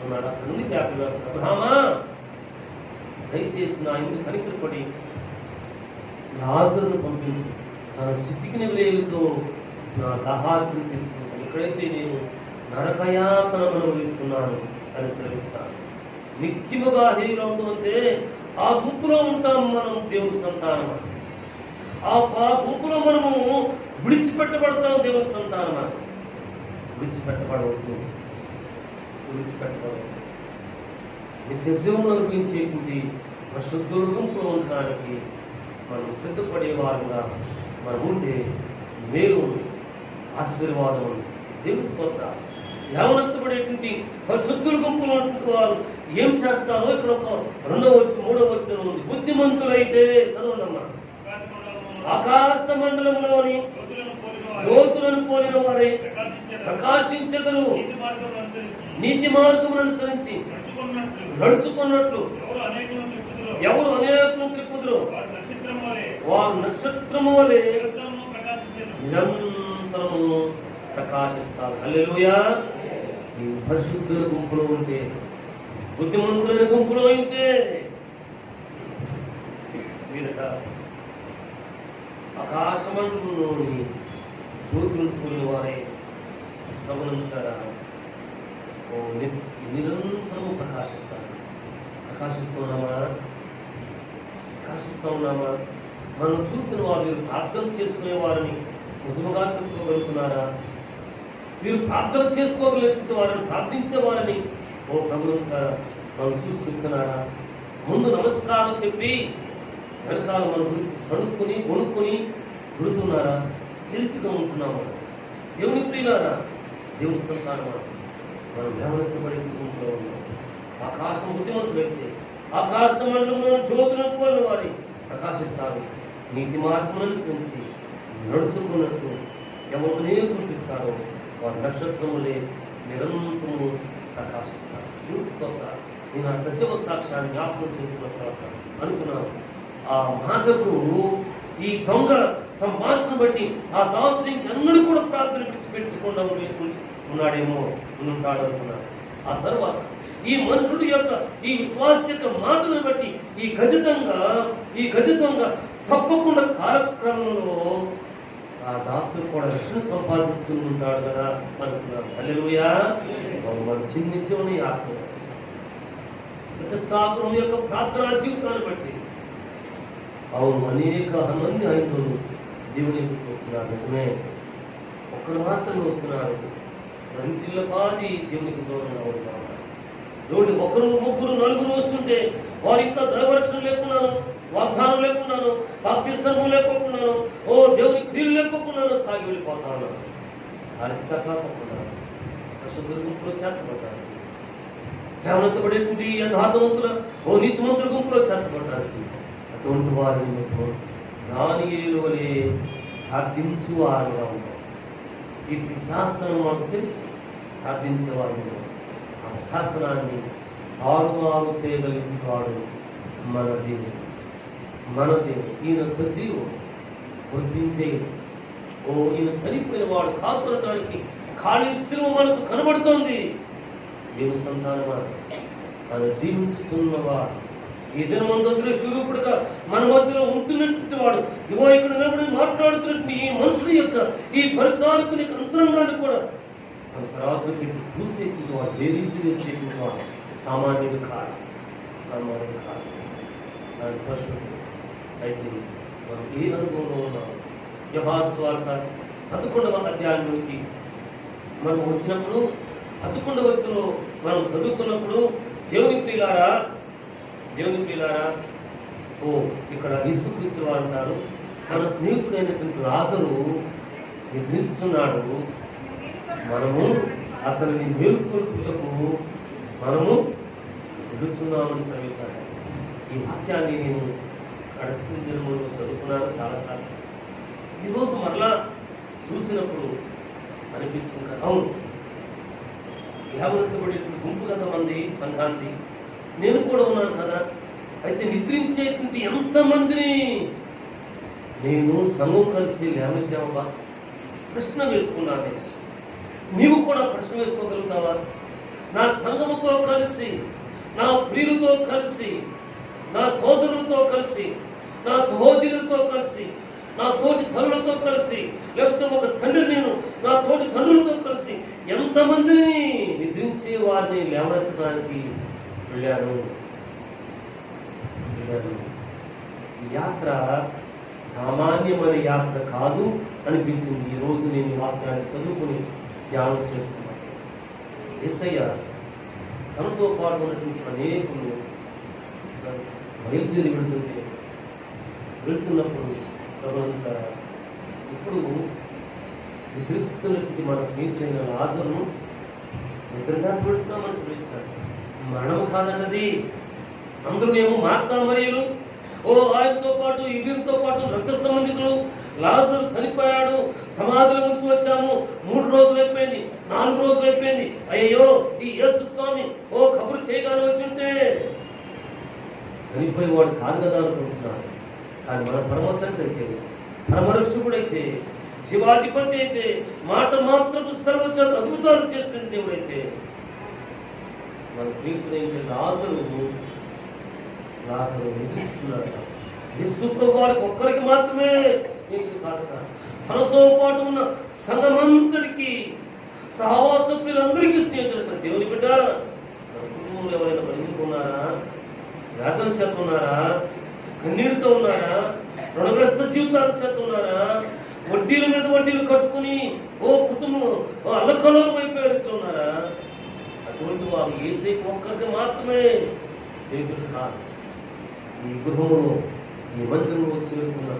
ఉన్నాడు. అక్కడ నుండి జ్ఞాపకం, అబ్రహామా దయచేసి నా ఇంటికి కనికరపడి లాజరును పంపించు, తన చితికిన వేలుతో నా దాహార్తిని తెచ్చుకుంటాను. ఎక్కడైతే నేను నరకయాతన అనుభవిస్తున్నాను అని సెలవిస్తాను. నిత్యముగా హేయులు అంటే ఆ గుంపులో ఉంటాం మనం. దేవుని సంతానం ఆ గుంపులో మనము విడిచిపెట్టబడతాం. దేవుని సంతానం విడిచిపెట్టబడవద్దు. నిత్య జీవనం అనిపించేటువంటి పరిశుద్ధుల గుంపులో ఉండడానికి మనం సిద్ధపడే వారుగా మనం ఉంటే మేలు ఉంది, ఆశీర్వాదం ఉంది. దేవుని స్తోత్ర. లేవనెత్తబడేటువంటి పరిశుద్ధుల గుంపులో ఉన్నటువంటి వారు ఏం చేస్తారో ఇక్కడ ఒక 2వ వచనం 3వ వచనం ఉంది. బుద్ధిమంతులైతే, చదవండమ్మా, ఆకాశ మండలంలోని జ్యోతులను పోలిన వారే ప్రకాశించెదరు, నీతి మార్గమును అనుసరించి నడుచుకున్నట్లు ఎవరు అనేకులను త్రిప్పుదురు, వారు నక్షత్రము వలె నిరంతరము ప్రకాశిస్తారు. హల్లెలూయా. ఈ పరిశుద్ధుల గుంపులో ఉంటే, బుద్ధిమంతులైన గుంపులో ఉంటే వీరట ఆకాశమంలోని జ్యోతులను చూడని వారే ప్రభునంటారా నిరంతరము ప్రకాశిస్తారు. ప్రకాశిస్తూ ఉన్నామా? మనం చూసిన వారు వీరు ప్రార్థన చేసుకునే వారిని నిజముగా చెప్పుకోగలుగుతున్నారా? వీరు ప్రార్థన చేసుకోగలిగిన వారిని, ప్రార్థించే వారిని ఓ ప్రభునంటారా మనం చూసి చెప్తున్నారా? ముందు నమస్కారం చెప్పి వెనకాల మన గురించి సణుక్కుని కొనుక్కొని గుడుతున్నారా? తెలివిగా ఉంటున్నామా? దేవుని ప్రియులారా, దేవుని సంతానమా, మనం లేవనెత్తబడి ఉంటూ ఉన్నాం. ఆకాశం బుద్ధిమంతులైతే ఆకాశ మండలంలో జ్యోతులను పోలిన వారి ప్రకాశిస్తారు. నీతి మార్గమును అనుసరించి నడుచుకున్నట్టు ఎవరు అనేకులు తిరుగుతారో వారు నక్షత్రములే నిరంతరము ప్రకాశిస్తారు. దేవుని స్తోత్రం. నేను ఆ సజీవ సాక్ష్యాన్ని జ్ఞాపకం చేసుకున్న తర్వాత అనుకున్నాను, ఆ మాటకు ఈ దొంగ సంభాషణ బట్టి ఆ దాసుని ఇంకెన్నడూ కూడా ప్రార్థన విడిచిపెట్టకుండా ఉన్నాడేమో ఉంటాడు అనుకున్నాడు. ఆ తర్వాత ఈ మనుషుడి యొక్క ఈ విశ్వాస యొక్క మాటను బట్టి ఈ గజదొంగ తప్పకుండా కాలక్రమంలో ఆ దాసుడు కూడా రక్షణ సంపాదించుకుని ఉంటాడు కదా అనుకున్నాడు. హల్లెలూయా. మనం చిందించమని ఆత్మ ప్రతిష్టాపనం యొక్క ప్రార్థనా జీవితాన్ని బట్టి అవును అనేక మంది ఆయనను దేవుని ఎదుర్కొస్తున్నారు. వస్తున్నారు. నిజమే, ఒక్కరు మాత్రమే వస్తున్నారు. ఇంటిళ్ళ పాది దేవునికి దూరంగా ఉంటారు. దేవుడి ఒకరు ముగ్గురు నలుగురు వస్తుంటే వారు ఇంకా దైవరక్షణ లేకున్నాను, వాగ్దానం లేకున్నాను, బాప్తిస్మం లేకపోకున్నాను, ఓ దేవుని క్రియలు లేకపోకున్నాను, సాగి వెళ్ళిపోతా ఉన్నారు. వారికి తక్కువకుండా పరిశుద్ధ గుంపులో చేర్చబడ్డారు. కేవలంతబడేటువంటి యథార్థవంతుల ఓ నీతిమంతుల గుంపులో చేర్చబడ్డానికి అటువంటి వారి దానియేలు వలె ప్రార్థించు వారుగా ఉన్నారు. ఇటు శాసనం మాకు తెలుసు, ప్రార్థించేవారు ఆ శాసనాన్ని ఆరుమారు చేయగలిగిన వాడు మన దేవుడు. ఈయన సజీవుడు, గుర్తించే ఈయన చనిపోయిన వాడు కాదు అనడానికి ఖాళీ శిలువ మనకు కనబడుతోంది. దేవుని సంతానమా, ఆయన జీవించుతున్నవాడు ఈ దినమందు స్వరూపుడుగా మన మధ్యలో ఉంటున్నట్టు వాడు ఇవో ఇక్కడ నిలబడి మాట్లాడుతున్నట్టు ఈ మనుషుల యొక్క ఈ పరిచారకుని అంతరంగాన్ని కూడా తన తరాసులు పెట్టి చూసేటువంటి వాడు, బేరీజు వేసేటువంటి వాడు సామాన్యుడు కాదు. ఆయన పరిశుద్ధుడు. అయితే మనం ఏ అనుభవంలో ఉన్నాం? యోహాను సువార్త 11వ అధ్యాయంలోకి మనం వచ్చినప్పుడు 11వ వచనంలో మనం చదువుకున్నప్పుడు దేవుని ప్రియులారా ఇక్కడ యేసుక్రీస్తు వారు అంటారు, తన స్నేహితుడైనటువంటి లాజరు నిద్రించుతున్నాడు, మనము అతనిని మేలుకొల్పుటకు మనము ఎదుగుతున్నామని సమీపారు. ఈ వాక్యాన్ని నేను కడప జన్మలో చదువుకున్నాను చాలాసార్లు. ఈరోజు మరలా చూసినప్పుడు అనిపించింది కదా, అవును లేవనెత్తబడే గుంపు కదా మంది సంఘాన్ని, నేను కూడా ఉన్నాను కదా. అయితే నిద్రించేటువంటి ఎంతమందిని నేను సంఘం కలిసి లేవనెత్తామా? ప్రశ్న వేసుకున్నాను. నీవు కూడా ప్రశ్న వేసుకోగలుగుతావా? నా సంఘముతో కలిసి, నా ప్రియులతో కలిసి, నా సోదరులతో కలిసి, నా సహోదరులతో కలిసి, నా తోటి తల్లులతో కలిసి, లేకపోతే ఒక తండ్రి నేను నా తోటి తండ్రులతో కలిసి ఎంతమందిని నిద్రించే వారిని లేవనెత్తడానికి వెళ్ళాను. ఈ యాత్ర సామాన్యమైన యాత్ర కాదు అనిపించింది. ఈరోజు నేను ఈ వాక్యాన్ని చదువుకుని ధ్యానం చేసుకున్నాను. యేసయ్య తనతో పాటు ఉన్నటువంటి అనేకులు బయలుదేరి వెళ్తున్నప్పుడు ఇప్పుడు నిద్రిస్తున్నటువంటి మన స్నేహితులైన లాజరును నిద్రగా పెడుతున్నామని శ్రమించాడు. మరణం కాదన్నది. అందరూ మేము మార్తా మరియులు, ఆయనతో పాటు వీరితో పాటు రక్త సంబంధికులు, లాజరు చనిపోయాడు, సమాధిలో ఉంచి వచ్చాము, 3 రోజులు అయిపోయింది, 4 రోజులు అయిపోయింది, అయ్యో ఈ యేసు స్వామి కబురు చేయగానే వచ్చి ఉంటే చనిపోయేవాడు కాదు కదా అనుకుంటున్నాడు. కానీ మన పరమతండ్రి అయితే, పరమరక్షకుడైతే, జీవాధిపతి అయితే, మాట మాత్రము సర్వోచ్చ అద్భుతాలు చేసిన దేవుడైతే మన స్నేహితుడైతే లాజరు నిద్రిస్తున్నాడు. యేసు ప్రభువు వారికి ఒక్కరికి మాత్రమే స్నేహితుడు కాదు, తనతో పాటు ఉన్న సంఘమంతటికి, సహవాస ప్రియులందరికీ స్నేహితుడు. దేవుని బిడ్డ, కుటుంబంలో ఎవరైనా బలిగిపోన్నారా? వేదన చేత ఉన్నారా? కన్నీటితో ఉన్నారా? రుణగ్రస్త జీవితాల చేత ఉన్నారా? వడ్డీల మీద వడ్డీలు కట్టుకుని కుటుంబం అల్లకల్లోలం అయిపోయే ఉన్నారా? అటువంటి వారు యేసుకు ఒక్కరికి మాత్రమే స్నేహితుడు కాదు. ఈ గృహంలో, ఈ మందిరంలో చేరుకున్న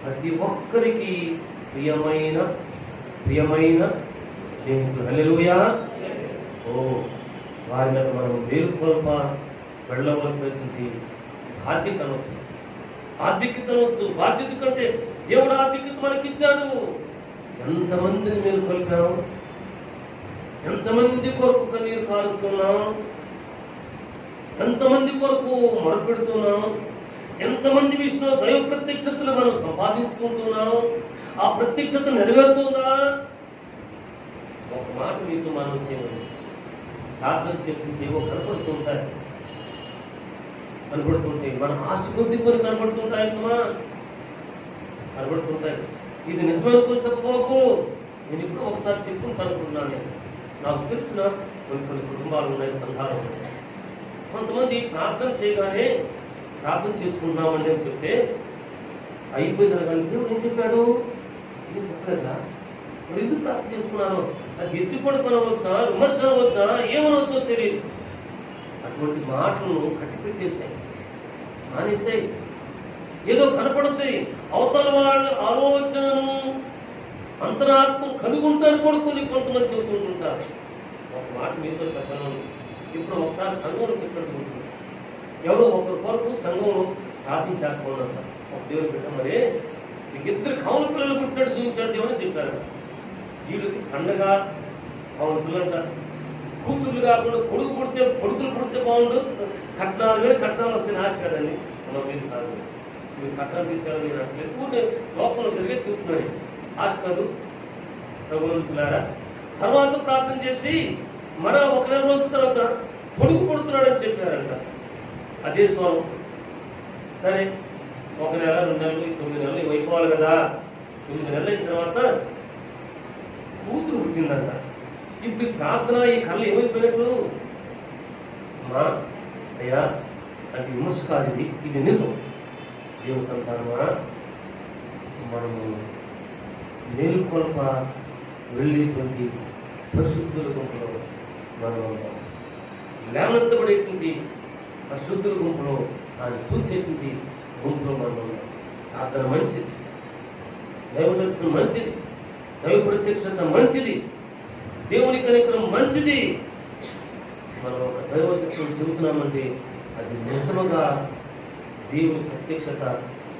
ప్రతి ఒక్కరికి ప్రియమైన స్నేహితుడు. హల్లెలూయా. వారి మీద మనం వేరుకొల్ప వెళ్ళవలసినటువంటి బాధ్యత అనవచ్చు. బాధ్యత కంటే దేవుడు ఆధిక్యత మనకిచ్చాడు. ఎంతమందిని మీరు కొలిపాం? ఎంతమంది కొరకు కన్నీరు కారుస్తున్నాం? ఎంతమంది కొరకు మొరపెడుతున్నాం, ఎంతమంది విషయంలో దైవ ప్రత్యక్షతలు మనం సంపాదించుకుంటున్నాం, ఆ ప్రత్యక్షత నెరవేరుతుందా? ఒక మాట మీతో మనం చేయండి, ప్రార్థన చేస్తుంటే ఏవో కనపడుతుంటాయి, మన ఆశ కొద్ది కొన్ని కనపడుతుంటాయి, సుమా కనపడుతుంటాయి. ఇది నిజమనుకుని చెప్పబోకు. నేను ఇప్పుడు ఒకసారి చెప్పుకుంటూ అనుకుంటున్నాను. నాకు తెలిసిన కొన్ని కుటుంబాలు ఉన్నాయి, సంఘాలు ఉన్నాయి. కొంతమంది ప్రార్థన చేయగానే ప్రార్థన చేసుకుంటున్నామండి అని చెప్తే అయిపోయింది కానీ దేవుడు ఏం చెప్పాడు, ఏం చెప్పలేదా? మరి ఎందుకు ప్రార్థన చేసుకున్నాను? అది ఎత్తిపడి పనవచ్చా, విమర్శ అవ్వచ్చా, ఏమనవచ్చో తెలియదు. అటువంటి మాటలను కట్టిపెట్టేసాయి, మానేసాయి. ఏదో కనపడుతాయి, అవతల వాళ్ళ ఆలోచనను అంతరాత్మ కనుగొంటారు కూడా కొంతమంది చెబుతుంటుంటారు. ఒక మాట మీతో చెప్పను. ఇప్పుడు ఒకసారి సంఘంలో చెప్పినట్టు ఎవరో ఒకరి కొరకు సంఘంలో ప్రార్థించేస్తున్నంట. ఒక దేవుడు బిడ్డ, మరి మీకు ఇద్దరు కౌల పిల్లలు పుట్టినట్టు చూపించాడు దేవుడు అని చెప్పారు. వీళ్ళకి పండగ కౌల పిల్లంట, కూతుర్లు కాకుండా కొడుకులు పుడితే బాగుండు, కట్నాలు వస్తే నాశ కదండి. మీరు కాదు, మీరు కట్నాలు తీసుకెళ్ళాలి నేను అట్లేదు, పూర్తి లోపల సరిగ్గా చెప్తున్నాను, ఆశ కాదు ప్రభులారా. తర్వాత ప్రార్థన చేసి మన ఒక నెల రోజుల తర్వాత కొడుకు పుడుతున్నాడని చెప్పారంట. అదే స్వరం. సరే, 1 నెల 2 నెలలు 9 నెలలు ఇవి అయిపోవాలి కదా. 9 నెలలు అయిన తర్వాత కూతురు పుట్టిందంట. ఇప్పుడు ప్రార్థన ఈ కళ్ళు ఏమైపోయినట్లు? మా అయ్యా అంటే విమర్శ కాదు, ఇది నిజం. దేవుని సంతానమా, మనము మేలుకొల్ప వెళ్ళేటువంటి పరిశుద్ధుల గుంపులో మనం ఉంటాం. లేవనెత్తబడేటువంటి పరిశుద్ధుల గుంపులో, ఆయన చూసేటువంటి గుంపులో మనం ఉంటాం. ప్రార్థన మంచిది, దైవ దర్శనం మంచిది, దైవ ప్రత్యక్షత మంచిది, దేవుని కనికరం మంచిది. మనం ఒక దైవ దర్శనం చెబుతున్నామంటే అది నిజముగా దేవుని ప్రత్యక్షత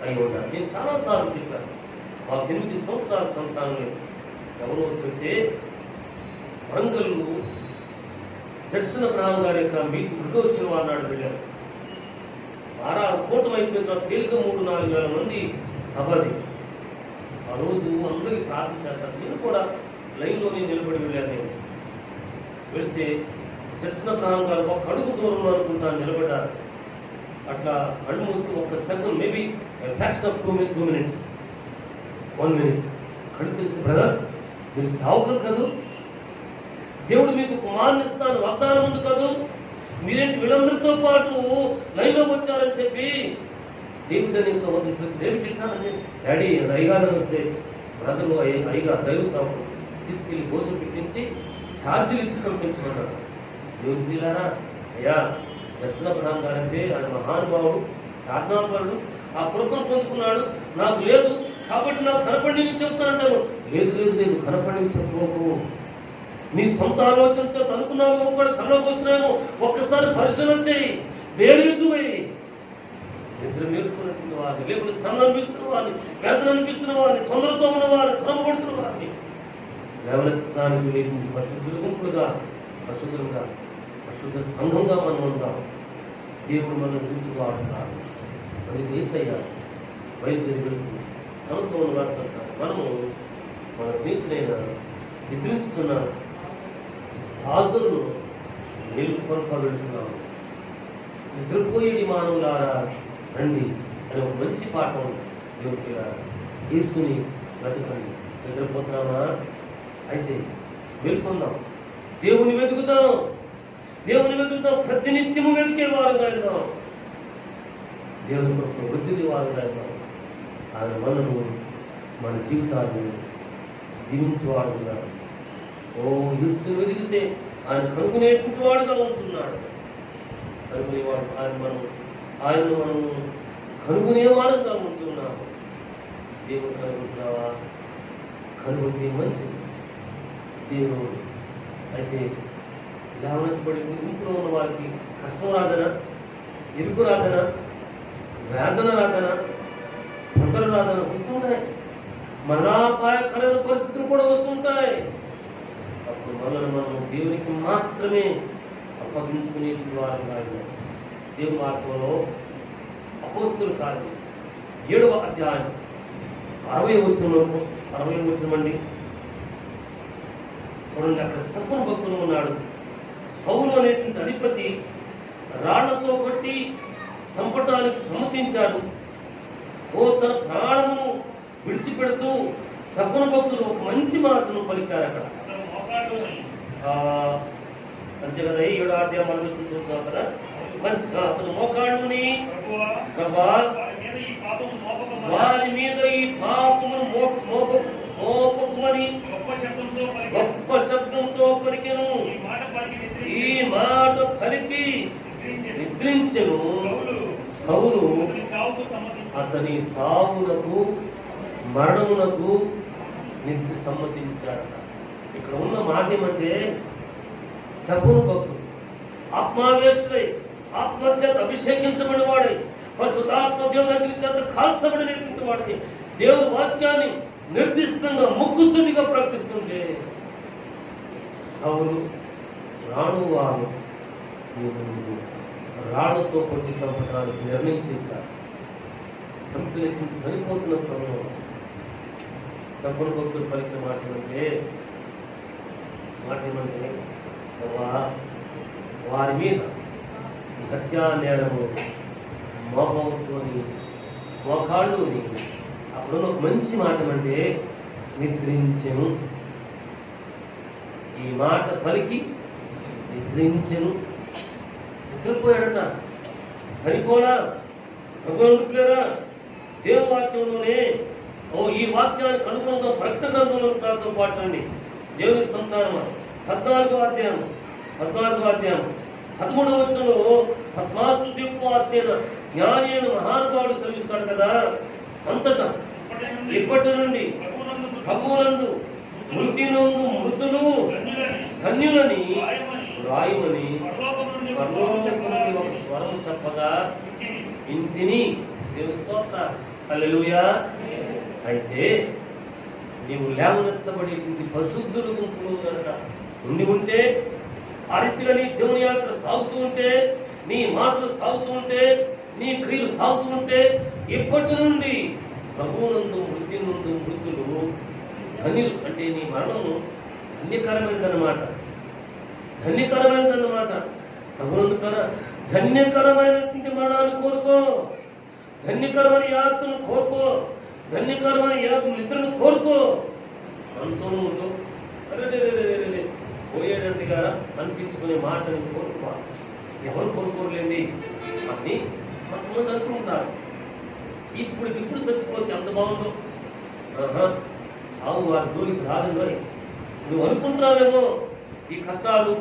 అయి ఉండాలి. నేను చాలాసార్లు చెప్పాను, మాకు 8 సంవత్సరాల సంతానం లేదు. ఎవరో చెప్తే వరంగల్లు జడ్సన్ అబ్రహాం గారి యొక్క మీటింగ్ 2వ శనివారం నాడు వెళ్ళారు. కూటమి అయిపోయిన తర్వాత తేలిక 3-4 వేల మంది సభది. ఆ రోజు అందరికీ ప్రార్థన చేస్తారు. నేను కూడా లైన్లోనే నిలబడి వెళ్ళాను. నేను వెళ్తే జడ్సన్ అబ్రహాం గారు ఒక అడుగు దూరంలో అనుకుంటాను నిలబడ్డారు. అట్లా కళ్ళు మూసి 1 second, maybe fraction of 2 minutes 1 minute కళ్ళు తెలిసి, బ్రదర్ మీరు సావుకరు కాదు, దేవుడు మీకు కుమారుని ఇస్తాను వాగ్దానం ఉంది కాదు, మీరేంటి వీళ్ళందరితో పాటు లైన్లోకి వచ్చారని చెప్పి దేవుడు అని సహోదరు తెలిసి దేవుడికి ఇస్తానని డాడీ అయ్యగారు వస్తే బ్రదరు అయ్యగా దైవ సాగు తీసుకెళ్ళి భోజనం పెట్టించి ఛార్జీలు ఇచ్చి పంపించమన్నారు. దేవుడు పిల్లారా, అయ్యా జడ్సన్ అబ్రహాం గారంటే ఆయన మహానుభావుడు, ప్రార్థనాపరుడు, ఆ కృపను పొందుకున్నాడు. నాకు లేదు కాబట్టి నాకు కనపడి చెప్తానంటాను. లేదు కనపడి చెప్పుకోకు. నీ సొంత ఆలోచన అనుకున్నావు కూడా కళ్ళలోకి వస్తున్నాయేమో, ఒక్కసారి పరిశీలన చేయి, వేరువేయి. నిద్ర మేలుకున్నటువంటి వారిని, లేకపోతే శ్రమ అనిపిస్తున్న వారిని, వేదన అనిపిస్తున్న వారిని, తొందరతో ఉన్న వారిని, శ్రమపడుతున్న వారిని లేవనెత్తడానికి లేదు. పరిశుద్ధుల గుంపులుగా, పరిశుద్ధులుగా, పరిశుద్ధ సంఘంగా మనం ఉందాం. దేవుడు మనం గురించి వాడుతున్నాడు. అది యేసయ్య బయలుదేరి వెళ్తుంది, తనతో ఉన్న వారితో మనము మన స్నేహితులైన నిద్రించుతున్న లాజరును మేలుకొల్ప వెళ్తున్నాము. నిద్రపోయేది మానవులారా రండి అని ఒక మంచి పాఠం దేవుడికి. యేసుని బ్రతకండి. నిద్రపోతున్నామా? అయితే మేల్కొందాం, దేవుని వెతుకుతాం, ప్రతినిత్యము వెతికే వారుగా వెళ్దాం, దేవుని కొరకు వృద్ధి వారుగా వెళ్దాం. ఆయన మనను, మన జీవితాన్ని దీవించేవాడుగా. యేసుని వెతికితే ఆయన కనుగొనేటువంటి వాడుగా ఉంటున్నాడు. కనుగొనేవాడు ఆయనను మనం కనుగొనేవాడుగా ఉంటున్నాము. దేవుడు కనుగొంటున్నావా? కనుగొంటే మంచిది. దేవుడు అయితే లేవనెత్తబడి గుంపులో ఉన్న వారికి కష్టం రాదనా, ఇరుకు రాదనా, వేదన రాదనా, తొందర రాదనా వస్తుంటాయి. మరణాపాయకరమైన పరిస్థితులు కూడా వస్తుంటాయి. అప్పుడు మనల్ని మనం దేవునికి మాత్రమే అప్పగించుకునే వారంగా దేవుని వాక్యంలో అపోస్తుల కార్యం 7వ అధ్యాయం 60వ వచనం అండి. చూడండి, అక్కడ స్తెఫను భక్తుడు ఉన్నాడు. సౌలు అనేటువంటి అధిపతి రాళ్లతో కొట్టి చంపటానికి సమ్మతించాడు. తన ప్రాణమును విడిచిపెడుతూ స్తెఫను భక్తులు ఒక మంచి మాటను పలికారు అక్కడ. అంతే కదా, 7వ అధ్యాయం మనం చూస్తున్నాం కదా. మంచి అతను మోకాళ్ళుని వారి మీద ఈ పాపమును మోపకుమని గొప్ప శబ్దంతో పలికెను. ఈ మాట పలికి నిద్రించెను. సౌలు అతని చావునకు మరణమునకు సమ్మతించాడట. ఇక్కడ ఉన్న మాట ఏమంటే, స్తెఫను భక్తుడు ఆత్మావేశుడై, ఆత్మచేత అభిషేకించబడిన వాడై, పరిశుద్ధాత్మ దేవుని అగ్ని చేత కాల్చబడినటువంటి వాడిని దేవుని వాక్యాన్ని నిర్దిష్టంగా ముక్కుస్తుడిగా ప్రకటిస్తుంటే సౌలు రాణువారు రాళ్ళతో కొట్టి చంపడానికి నిర్ణయం చేశారు. చనిపోతున్న సమయంలో స్తెఫను భక్తుడు పలికిన మాట ఏమంటే వారి మీద హత్యా నేరము మోకాళ్ళుని అప్పుడు ఒక మంచి మాట అంటే నిద్రించెను. ఈ మాట పలికి నిద్రించెను. నిద్రపోయాడట. సరిపోనా? ప్రభుత్వలేరా? దేవుని వాక్యంలోనే ఈ వాక్యానికి అనుగుణంగా ప్రకటన గ్రంథంతో పాటు అండి దేవుని సంతానమా 14వ అధ్యాయం 13వ వచనంలో పద్మాస్తుత్యుపవాసేన జ్ఞాని అయిన మహానుభావుడు శ్రమిస్తాడు కదా. అంతటా ఇప్పటి నుండి ప్రభువునందు మృతినందు మృతులు ధన్యులని రాయమని పరలోకమునుండి ఒక స్వరం చెప్పగా ఇంటిని దేవుని స్తోత్రం. హల్లెలూయా. అయితే నీవు లేవనెత్తబడేటువంటి పరిశుద్ధుల గుంపులు కనుక ఉండి ఉంటే, ఆ రీతిగా నీ జీవనయాత్ర సాగుతూ ఉంటే, నీ మాటలు సాగుతూ ఉంటే, నీ క్రియలు సాగుతూ ఉంటే, ఇప్పటి నుండి ప్రభువునందు మృతి నుండి మృతులు ధన్యులు అంటే నీ మరణము ధన్యకరమైనదన్నమాట. ప్రభువునందు కదా ధన్యకరమైనటువంటి మరణాన్ని కోరుకో, ధన్యకరమైన యాత్రను కోరుకో, ధన్యకరమైన నిద్రను కోరుకో. మనసులో ఉంటూ పోయేటంటే గారా అనిపించుకునే మాటని కోరుకో. ఎవరు కోరుకోలేండి అని కొంతమంది అనుకుంటారు. ఇప్పుడు చచ్చిపోతే ఎంత బాగుందో, సాగు వారి జోలికి రాదు అని నువ్వు అనుకుంటున్నావేమో. ఈ కష్టాలు,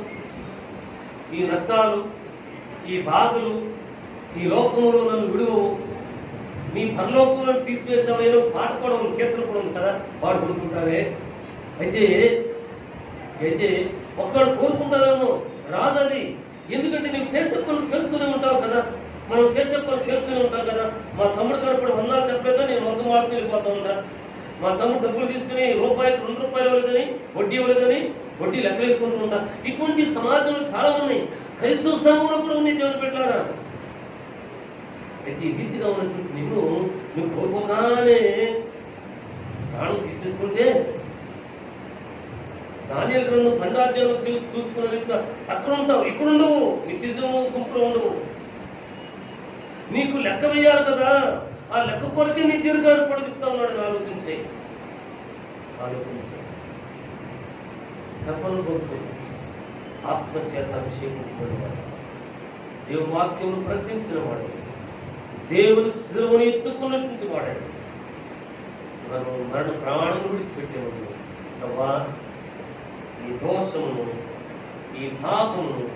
ఈ నష్టాలు, ఈ బాధలు ఈ లోకంలో నన్ను విడువవు, నీ పరలోకంలో తీసివేసావేనో పాట కూడా కీర్తన కూడా ఉంది కదా, వాడు కొనుక్కుంటావే. అయితే ఒక్కడు కోరుకుంటావేమో, రాదది. ఎందుకంటే నువ్వు చేసే పనులు చేస్తూనే ఉంటావు కదా, మనం చేసే పనులు చేస్తూనే ఉంటాం కదా. మా తమ్ముడు కనపడి వన్నా చెప్పలేదా నేను 100 మార్క్స్ వెళ్ళిపోతా ఉంటా. మా తమ్ముడు డబ్బులు తీసుకుని రూపాయికి 2 రూపాయలు ఇవ్వలేదని, వడ్డీ ఇవ్వలేదని వడ్డీ లెక్కలేసుకుంటూ ఉంటా. ఇటువంటి సమాజంలో చాలా ఉన్నాయి. క్రైస్తవ సంఘంలో కూడా ఉన్నాయి దేవుని పెట్టారా. అయితే ఈ రీతిగా ఉన్నటువంటి నువ్వు కోరుకోగానే ప్రాణం తీసేసుకుంటే దానియేలు గ్రంథం 12వ అధ్యాయంలో చూసుకున్న రీతిగా అక్కడ ఉంటావు, ఇక్కడ ఉండవు, నిత్యజీవము గుంపులో ఉండవు. నీకు లెక్క వేయాలి కదా, ఆ లెక్క కొరకే నీ దీర్ఘాన్ని పొడిగిస్తా ఉన్నాడు. ఆలోచించే స్తెఫను భక్తుడు ఆత్మచేత అభిషేకించబడినవాడు, దేవుని వాక్యమును ప్రకటించిన వాడు, దేవుని శిలువను ఎత్తుకున్నటువంటి వాడాడు. మనం ప్రాణం విడిచిపెట్టేవాడు. ప్రభా, ఈ దోషమును, ఈ పాపమును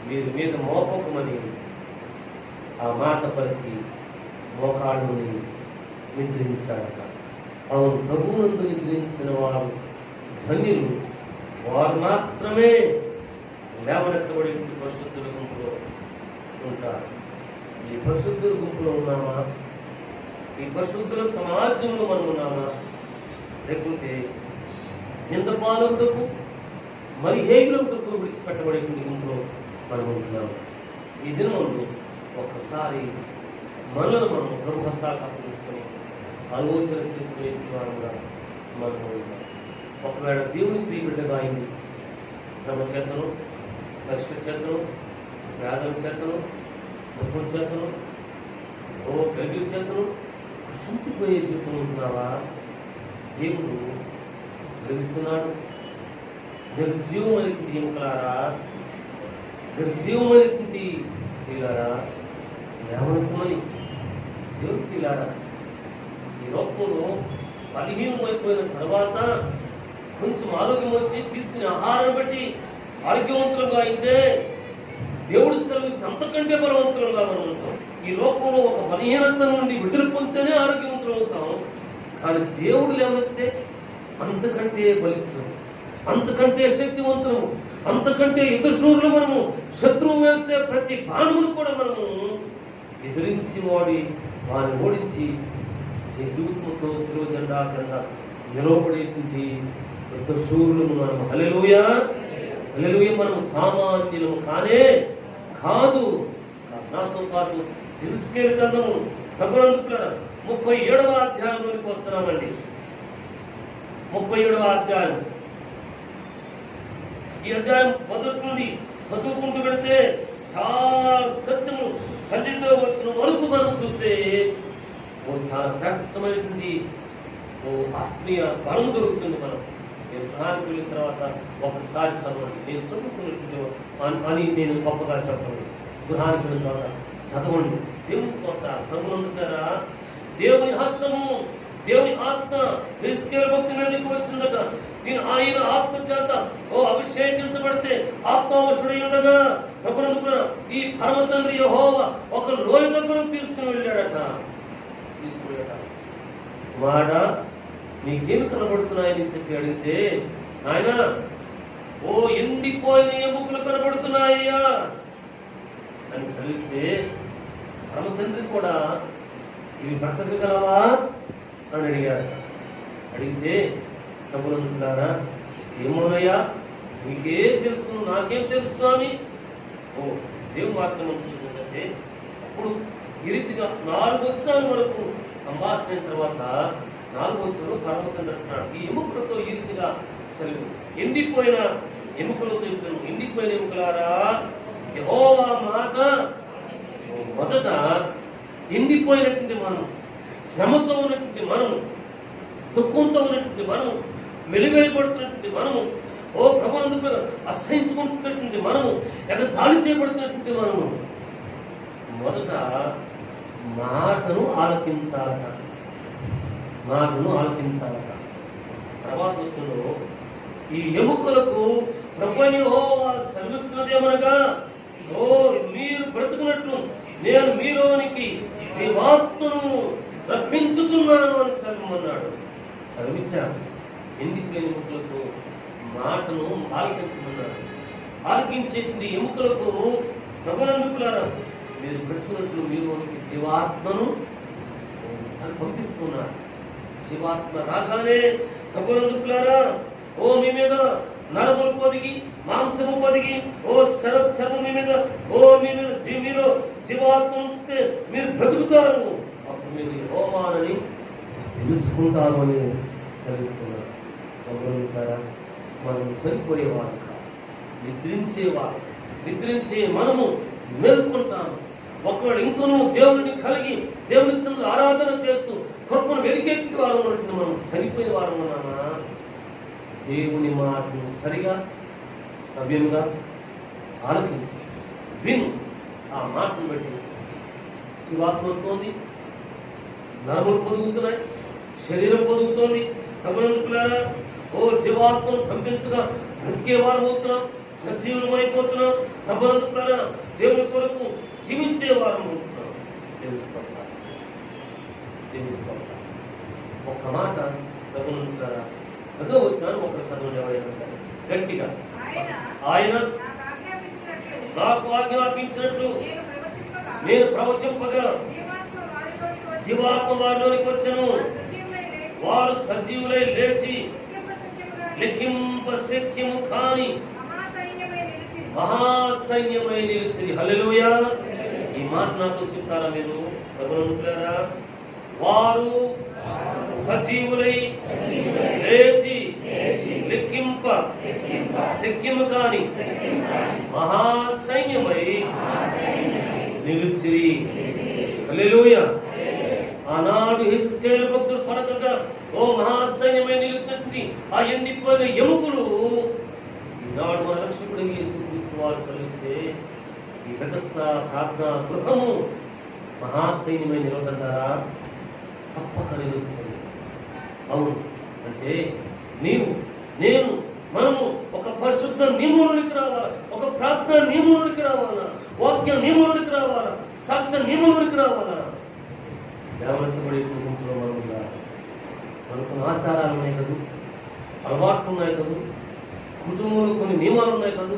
మీరు మీద మోపకమని ఆ మాట పలికి మోకాళ్ళుని నిద్రించాడట. అవును, ప్రభువునందు నిద్రించిన వారు ధన్యులు, వారు మాత్రమే లేవనెత్తబడి పరిశుద్ధుల గుంపులో ఉంటారు. ఈ పరిశుద్ధుల గుంపులో ఉన్నామా? ఈ పరిశుద్ధుల సమాజంలో మనం ఉన్నామా? లేకుంటే నిందపాలకులకు మరి హేగులకు విడిచిపెట్టబడే గుంపులో మనం ఉంటున్నాము. ఈ దినముందు ఒక్కసారి మనలను మనం ప్రభు హస్తాలకు అప్పగించుకొని ఆలోచన చేసుకునే వారంగా మనం ఉన్నాం. ఒకవేళ దేవుని ప్రియబిడ్డగా అయింది శ్రమ చేతను, పరీక్ష చేతను, వేదన చేతను, దుఃఖం చేతను, గడ్డి చేతను కృషించిపోయే జీవితం ఉంటున్నావా? దేవుడు శ్రమిస్తున్నాడు. నిర్జీవమైనటువంటి ఎముకలారా, నిర్జీవమైనటువంటి వీళ్ళారా, లేవనెత్తమని దేవుడు వీళ్ళారా. ఈ లోకంలో బలహీనమైపోయిన తర్వాత కొంచెం ఆరోగ్యం వచ్చి తీసుకునే ఆహారం బట్టి ఆరోగ్యవంతులుగా అయితే దేవుడు సెలవు అంతకంటే బలవంతులుగా మనం ఉంటాం. ఈ లోకంలో ఒక బలహీనత నుండి విడుదల పొందితేనే ఆరోగ్యవంతులు అవుతాం. కానీ దేవుడు లేవనెత్తితే అంతకంటే బలిస్తాం, అంతకంటే శక్తివంతులు, అంతకంటే యుద్ధశూరులు. మనము శత్రువు వేస్తే ప్రతి బాణమును కూడా మనము ఎదిరించి వాడిని ఓడించి జీవితంతో శిలువ జెండా కింద నిలవబడేటువంటి యుద్ధశూరులను మనం హల్లెలూయా హల్లెలూయా మనము సామాన్యులము కానే కాదు. నాతో పాటు యెహెజ్కేలు గ్రంథము 37వ అధ్యాయంలోకి వస్తున్నామండి. 37వ అధ్యాయం. ఈ అధ్యాయం మొదటి నుండి చదువుకుంటూ పెడితే చాలా సత్యము 12వ వచనం వరకు మనం చూస్తే చాలా శాశ్వతమైనటువంటి ఆత్మీయ బలం దొరుకుతుంది. మనం నేను ప్రధానికి వెళ్ళిన తర్వాత ఒకసారి చదవండి. నేను చదువుకున్నట్టు అని నేను గొప్పగా చెప్పను. గృహానికి వెళ్ళిన తర్వాత చదవండి. దేవుని స్తోత్రం. ప్రభువునందుకారా దేవుని హస్తము, దేవుని ఆత్మ యెహెజ్కేలు భక్తి మీదకి వచ్చిందట. ఆయన ఆత్మ చేత అభిషేకించబడితే ఆత్మావశుడై ఉండగా ప్రభువునందుకున్న ఈ పరమ తండ్రి యెహోవా ఒక లోయ దగ్గర తీసుకుని వెళ్ళాడట. మాట నీకేమి కనబడుతున్నాయని చెప్పి అడిగితే ఆయన ఎండిపోయిన ఎముకలు కనబడుతున్నాయ్యా అని సెలవిస్తే పరమ తండ్రి కూడా ఇవి బ్రతకగలవా అని అడిగారు. అడిగితే ప్రభువునందులారా ఏమోనయ్యా నీకేం తెలుసు, నాకేం తెలుసు స్వామి. దేవుని వాక్యం చూసిందంటే అప్పుడు ఈ రీతిగా 4 వచ్చాల వరకు సంభాషణ అయిన తర్వాత 4వ వచనంలో పరమ తండ్రి అంటున్నాడు, ఈ ఎముకలతో ఈ రీతిగా సెలవు. ఎండిపోయిన ఎముకలతో చెప్తాను, ఎండిపోయిన ఎముకలారా యెహోవా మాట. మొదట ఎండిపోయినటువంటి మనం, శ్రమతో ఉన్నటువంటి మనము, దుఃఖంతో ఉన్నటువంటి మనము, వెలువైపడుతున్నటువంటి మనము, ప్రభువునందు అసహించుకుంటున్నటువంటి మనము, దాడి చేయబడుతున్నటువంటి మనము మొదట మాటను ఆలకించాలట. మాటను ఆలకించాలట. తర్వాత వచ్చులో ఈ ఎముకలకు ప్రభువైన యెహోవా సెలవిచ్చినదేమనగా మీరు బ్రతుకున్నట్లు నేను మీలోనికి జీవాత్మను రప్పించుచున్నాను అని చదవమన్నాడు. సెలవిచ్చాను. ఎండిపోయిన ఎముకలకు మాటను ఆలకించమన్నాడు. ఆలకించేటువంటి ఎముకలకు ప్రభువునందుకులారా మీరు బ్రతుకున్నట్లు మీలోనికి జీవాత్మను పంపిస్తున్నాడు. జీవాత్మ రాగానే ప్రభువునందుకులారా మీ మీద నరములు పొదిగి, మాంసము పొదిగి, చర్మం మీ మీద మీలో జీవాత్మ ఉంచితే మీరు బ్రతుకుతారు. అప్పుడు మీరు యెహోవానని తెలుసుకుంటారు అని సెలవిస్తున్నారు. ప్రభువునందుకులారా మనం చనిపోయేవారు కాదు, నిద్రించేవారు. నిద్రించే మనము మేల్కొంటాము. ఒకవేళ ఇంకొను దేవుడిని కలిగి దేవుని సన్నిధిలో ఆరాధన చేస్తూ కృపను వెలికెట్టి వారు ఉన్నట్టు మనం చనిపోయే వారు ఉన్నామా? దేవుని మాటను సరిగా సవ్యంగా ఆలకించి విను. ఆ మాటను బట్టి జీవాత్మ వస్తోంది, నరములు పొదుగుతున్నాయి, శరీరం పొదుగుతోంది. ప్రభువునందుకులారా జీవాత్మను పంపించగా బ్రతికే వారు అవుతున్నాం, సజీవులం అయిపోతున్నాం. ప్రభువునందుకులారా దేవుని కొరకు జీవించే వారు అవుతున్నాం. దేవుని స్తోత్రం. ఒక్క మాట ప్రభువునందుకులారా 10వ వచనం ఒకరు చదవండి ఎవరైనా సరే గట్టిగా. ఆయన నాకు ఆజ్ఞాపించినట్లు నేను ప్రవచింపగా జీవాత్మ వారిలోనికి వచ్చెను. వారు సజీవులై లేచి లెక్కింప శక్యము కాని మహాసైన్యమై నిలిచి. హల్లెలూయా. ఈ మాట నాతో చెప్తారా మీరు? ప్రభువులారా, వారు సజీవులై లేచి లెక్కింప శక్యము కాని మహాసైన్యమై నిలిచిరి. హల్లెలూయా. ఆనాడు హెజ్కేలు భక్తుడు పలకగా ఓ మహాసైన్యమై నిలిచినటువంటి ఆ ఎండిపోయిన ఎముకలు ఈనాడు మన రక్షకుడు యేసుక్రీస్తు వారు సెలవిస్తే ఈ బెతెస్దా ప్రార్థనా గృహము మహాసైన్యమై నిలవగలరా? తప్పక నిలుస్తుంది. అవును, అంటే నీవు నేను మనము ఒక పరిశుద్ధ నియమంలోనికి రావాలా, ఒక ప్రార్థన నియమంలోనికి రావాలా, వాక్య నియమంలోనికి రావాలా, సాక్ష్య నియమంలోనికి రావాలా. దేవనెత్తబడే కుటుంబంలో మనకు ఆచారాలు ఉన్నాయి కదా, అలవాట్లు ఉన్నాయి కదా, కుటుంబంలో కొన్ని నియమాలు ఉన్నాయి కదా.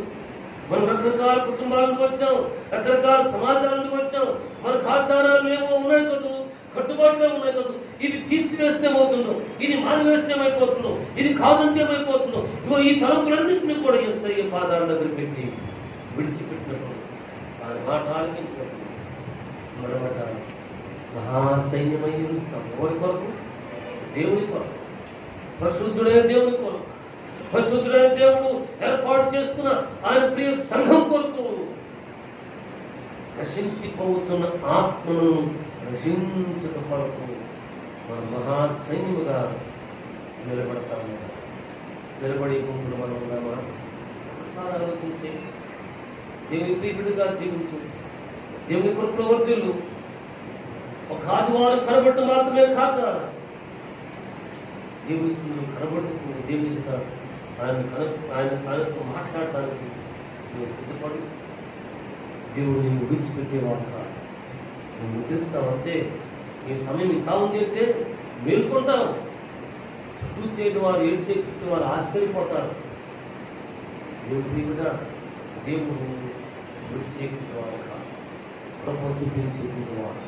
మనం రకరకాల కుటుంబాల నుంచి వచ్చాం, రకరకాల సమాజాల నుంచి వచ్చాం. మనకు ఆచారాలు ఏమో ఉన్నాయి కదా, కట్టుబాట్లే ఉన్నాయి కదా. ఇది తీసివేస్తే ఏమవుతుందో, ఇది మానివేస్తే ఏమైపోతుందో, ఇది కాదంటే ఏమైపోతుందో. ఇగో ఈ తలంపులన్నింటినీ కూడా యేసయ్య పాదాల దగ్గర పెట్టి విడిచిపెట్టినప్పుడు ఆయన మాట ఆలకించినప్పుడు మనమట మహాసైన్యమై నిలుస్తాం. ఎవరి కొరకు? దేవుని కొరకు. పరిశుద్ధుడైన దేవుని కొరకు. పరిశుద్ధుడైన దేవుడు ఏర్పాటు చేసుకున్న ఆయన ప్రియ సంఘం కొరకు. నశించిపోతున్న ఆత్మను రక్షించుట కొరకు మన మహాసైన్యముగా నిలబడతాము. నిలబడి గుంపులు మనం ఉన్నామా? ఒకసారి ఆలోచించే. దేవుని ప్రియకుడిగా జీవించు, దేవుని కొరకు వర్ధిల్లు. ఒక ఆదివారం కనబడటం మాత్రమే కాక దేవుని కనబడుతూ దేవుని ఆయనతో మాట్లాడటానికి నువ్వు సిద్ధపడు. దేవుడు నిన్ను విడిచిపెట్టేవాడు కాదు. నువ్వు ముద్రిస్తావంటే నీ సమయం ఇంకా ఉంది అంటే మేల్కొంటావు. చుట్టూ చేయని వారు ఏడ్చేటి వారు ఆశ్చర్యపోతారు. దేవుడి కూడా దేవుడు విడిచేవాడు కాదు, ప్రభావం చూపించేవాడు,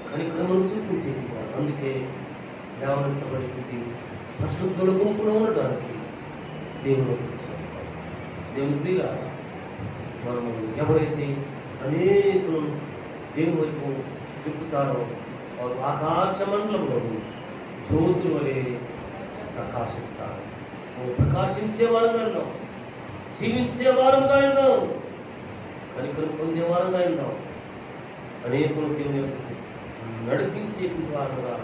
కనికరమును చూపించేవాడు. అందుకే దేవనెత్తబడి పరిశుద్ధుల గుంపులో ఉండడానికి దేవుడు దేవుని ప్రియ మనము ఎవరైతే అనేకులు దేవుని వైపు చెప్పుతారో వారు ఆకాశ మండలంలో జ్యోతుల వలె ప్రకాశిస్తారు. ప్రకాశించే వారంగా ఉన్నాం, జీవించే వారంగా ఉన్నాం, కనికరం పొందే వారంగా ఉన్నాం. అనేకులు దేవుని నడిపించే వారంగా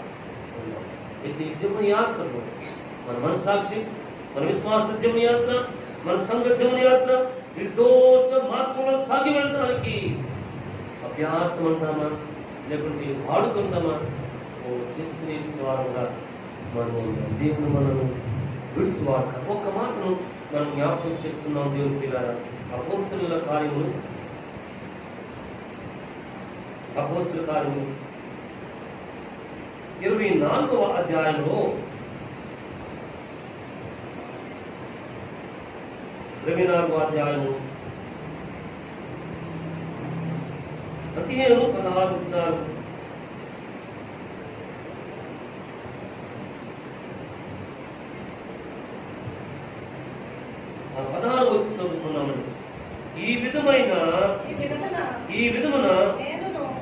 ఉన్నాం. అయితే ఈ జీవన యాత్రలో మన మనస్సాక్షి, మన విశ్వాస జీవన యాత్ర, మన సంఘ జీవన యాత్ర నిర్దోష మార్గంలో సాగి వెళ్ళడానికి అభ్యాసం అంటామా లేకుంటే వాడుకుందామా చేసుకునే వారంగా మనం దేవుని మనను విడిచివాక. ఒక్క మాటను మనం జ్ఞాపకం చేసుకున్నాం. దేవుని పిల్లల అపోస్తలుల కార్యములు 24వ అధ్యాయంలో 24వ అధ్యాయము 15-16 వచ్చారు. ఆ 16 వచ్చి చదువుకున్నామండి. ఈ విధమున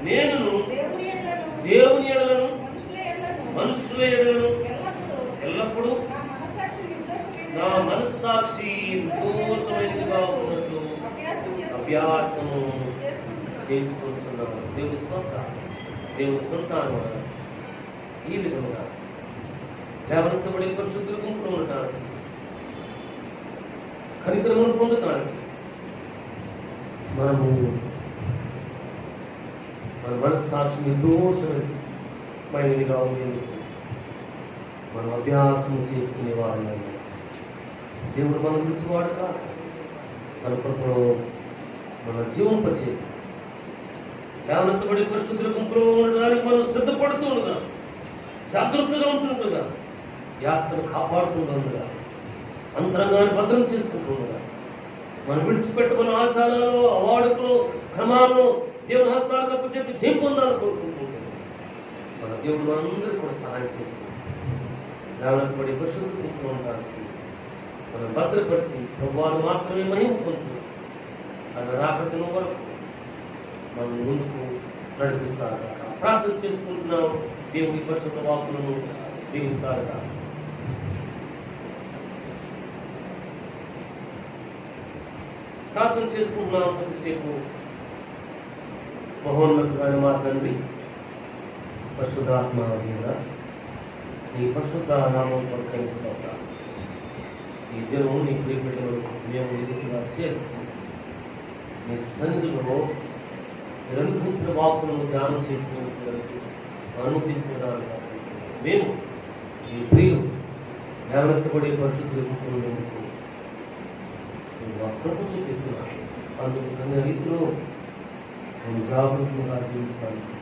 నేను దేవుని ఎడలను మనుషుల ఎడలను ఎల్లప్పుడూ నా మనస్సాక్షి నిర్దోషమైనదిగా ఉన్నట్లు అభ్యాసము చేసుకుంటున్నాను. దేవుని స్తోత్రం. దేవుని సంతానం ఈ విధంగా లేవనెత్తబడి పరిశుద్ధుల గుంపులో ఉండటానికి, కనికరమును పొందటానికి మనము మన మనస్సాక్షి నిర్దోషమైనదిగా ఉండేందుకు మనం అభ్యాసం చేసుకునే వారు. దేవుడు మన గురించి వాడు కాదు, మన కృపలో మన జీవింపచేస్తాం. లేవనెత్తబడి పరిశుద్ధుల గుంపులో ఉండడానికి మనం సిద్ధపడుతుండగా, జాగ్రత్తగా ఉంటుండగా, యాత్రను కాపాడుతుండగా, అంతరంగాన్ని భద్రం చేసుకుంటుండగా, మనం విడిచిపెట్టుకున్న ఆచారాలు, అవాడుకులు, క్రమాలను దేవుని హస్తాలకు అప్పచెప్పి జయం పొందాలని కోరుకుంటుంటాం. మన దేవుడు మనందరూ కూడా సహాయం చేసి లేవనెత్తబడి పరిశుద్ధుల గుంపులో ఉండడానికి మనం భద్రపరిచి ప్రభువారు మాత్రమే మహిమ పొందుతుంది. అది రాకటం వరకు మనం ముందుకు నడిపిస్తారు కాక. ప్రార్థన చేసుకుంటున్నాం, దేవుని పరిశుద్ధ వాక్కులను దీవిస్తారు కాక. ప్రార్థన చేసుకుంటున్నాం కొద్దిసేపు. మహోన్నతుడైన మా తండ్రి, పరిశుద్ధాత్మ దేవుడా, నీ పరిశుద్ధ నామం కొనసాగిస్తాం. ఈ దినం నీ ప్రియబిడ్డలు మేము ఎదుగుతున్నా చేరుకుని నీ సన్నిధిలో అనుభవించిన వాక్కులను ధ్యానం చేసుకునేందుకు అనుమతించిన దానిగా మేము ఈ ప్రియులు లేవనెత్తబడే పరిశుద్ధులు ఎదుర్కొనేందుకు వాక్కులను చూపిస్తున్నాను. అందుకు తగిన రీతిలో మేము జాగృతంగా జీవిస్తాను.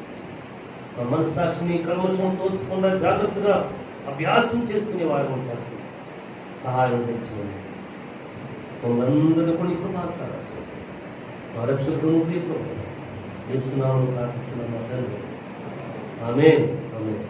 మా మనస్సాక్షిని కల్మషం తోచకుండా జాగ్రత్తగా అభ్యాసం చేసుకునే వారు ఉంటారు. సహాయం తెచ్చుకోండి. మమ్మల్ని కొన్ని కృపాస్తారా మా రక్షకుడు ప్రీతో చేస్తున్నాము, ప్రార్థిస్తున్నాము. ఆమేన్. ఆమేన్.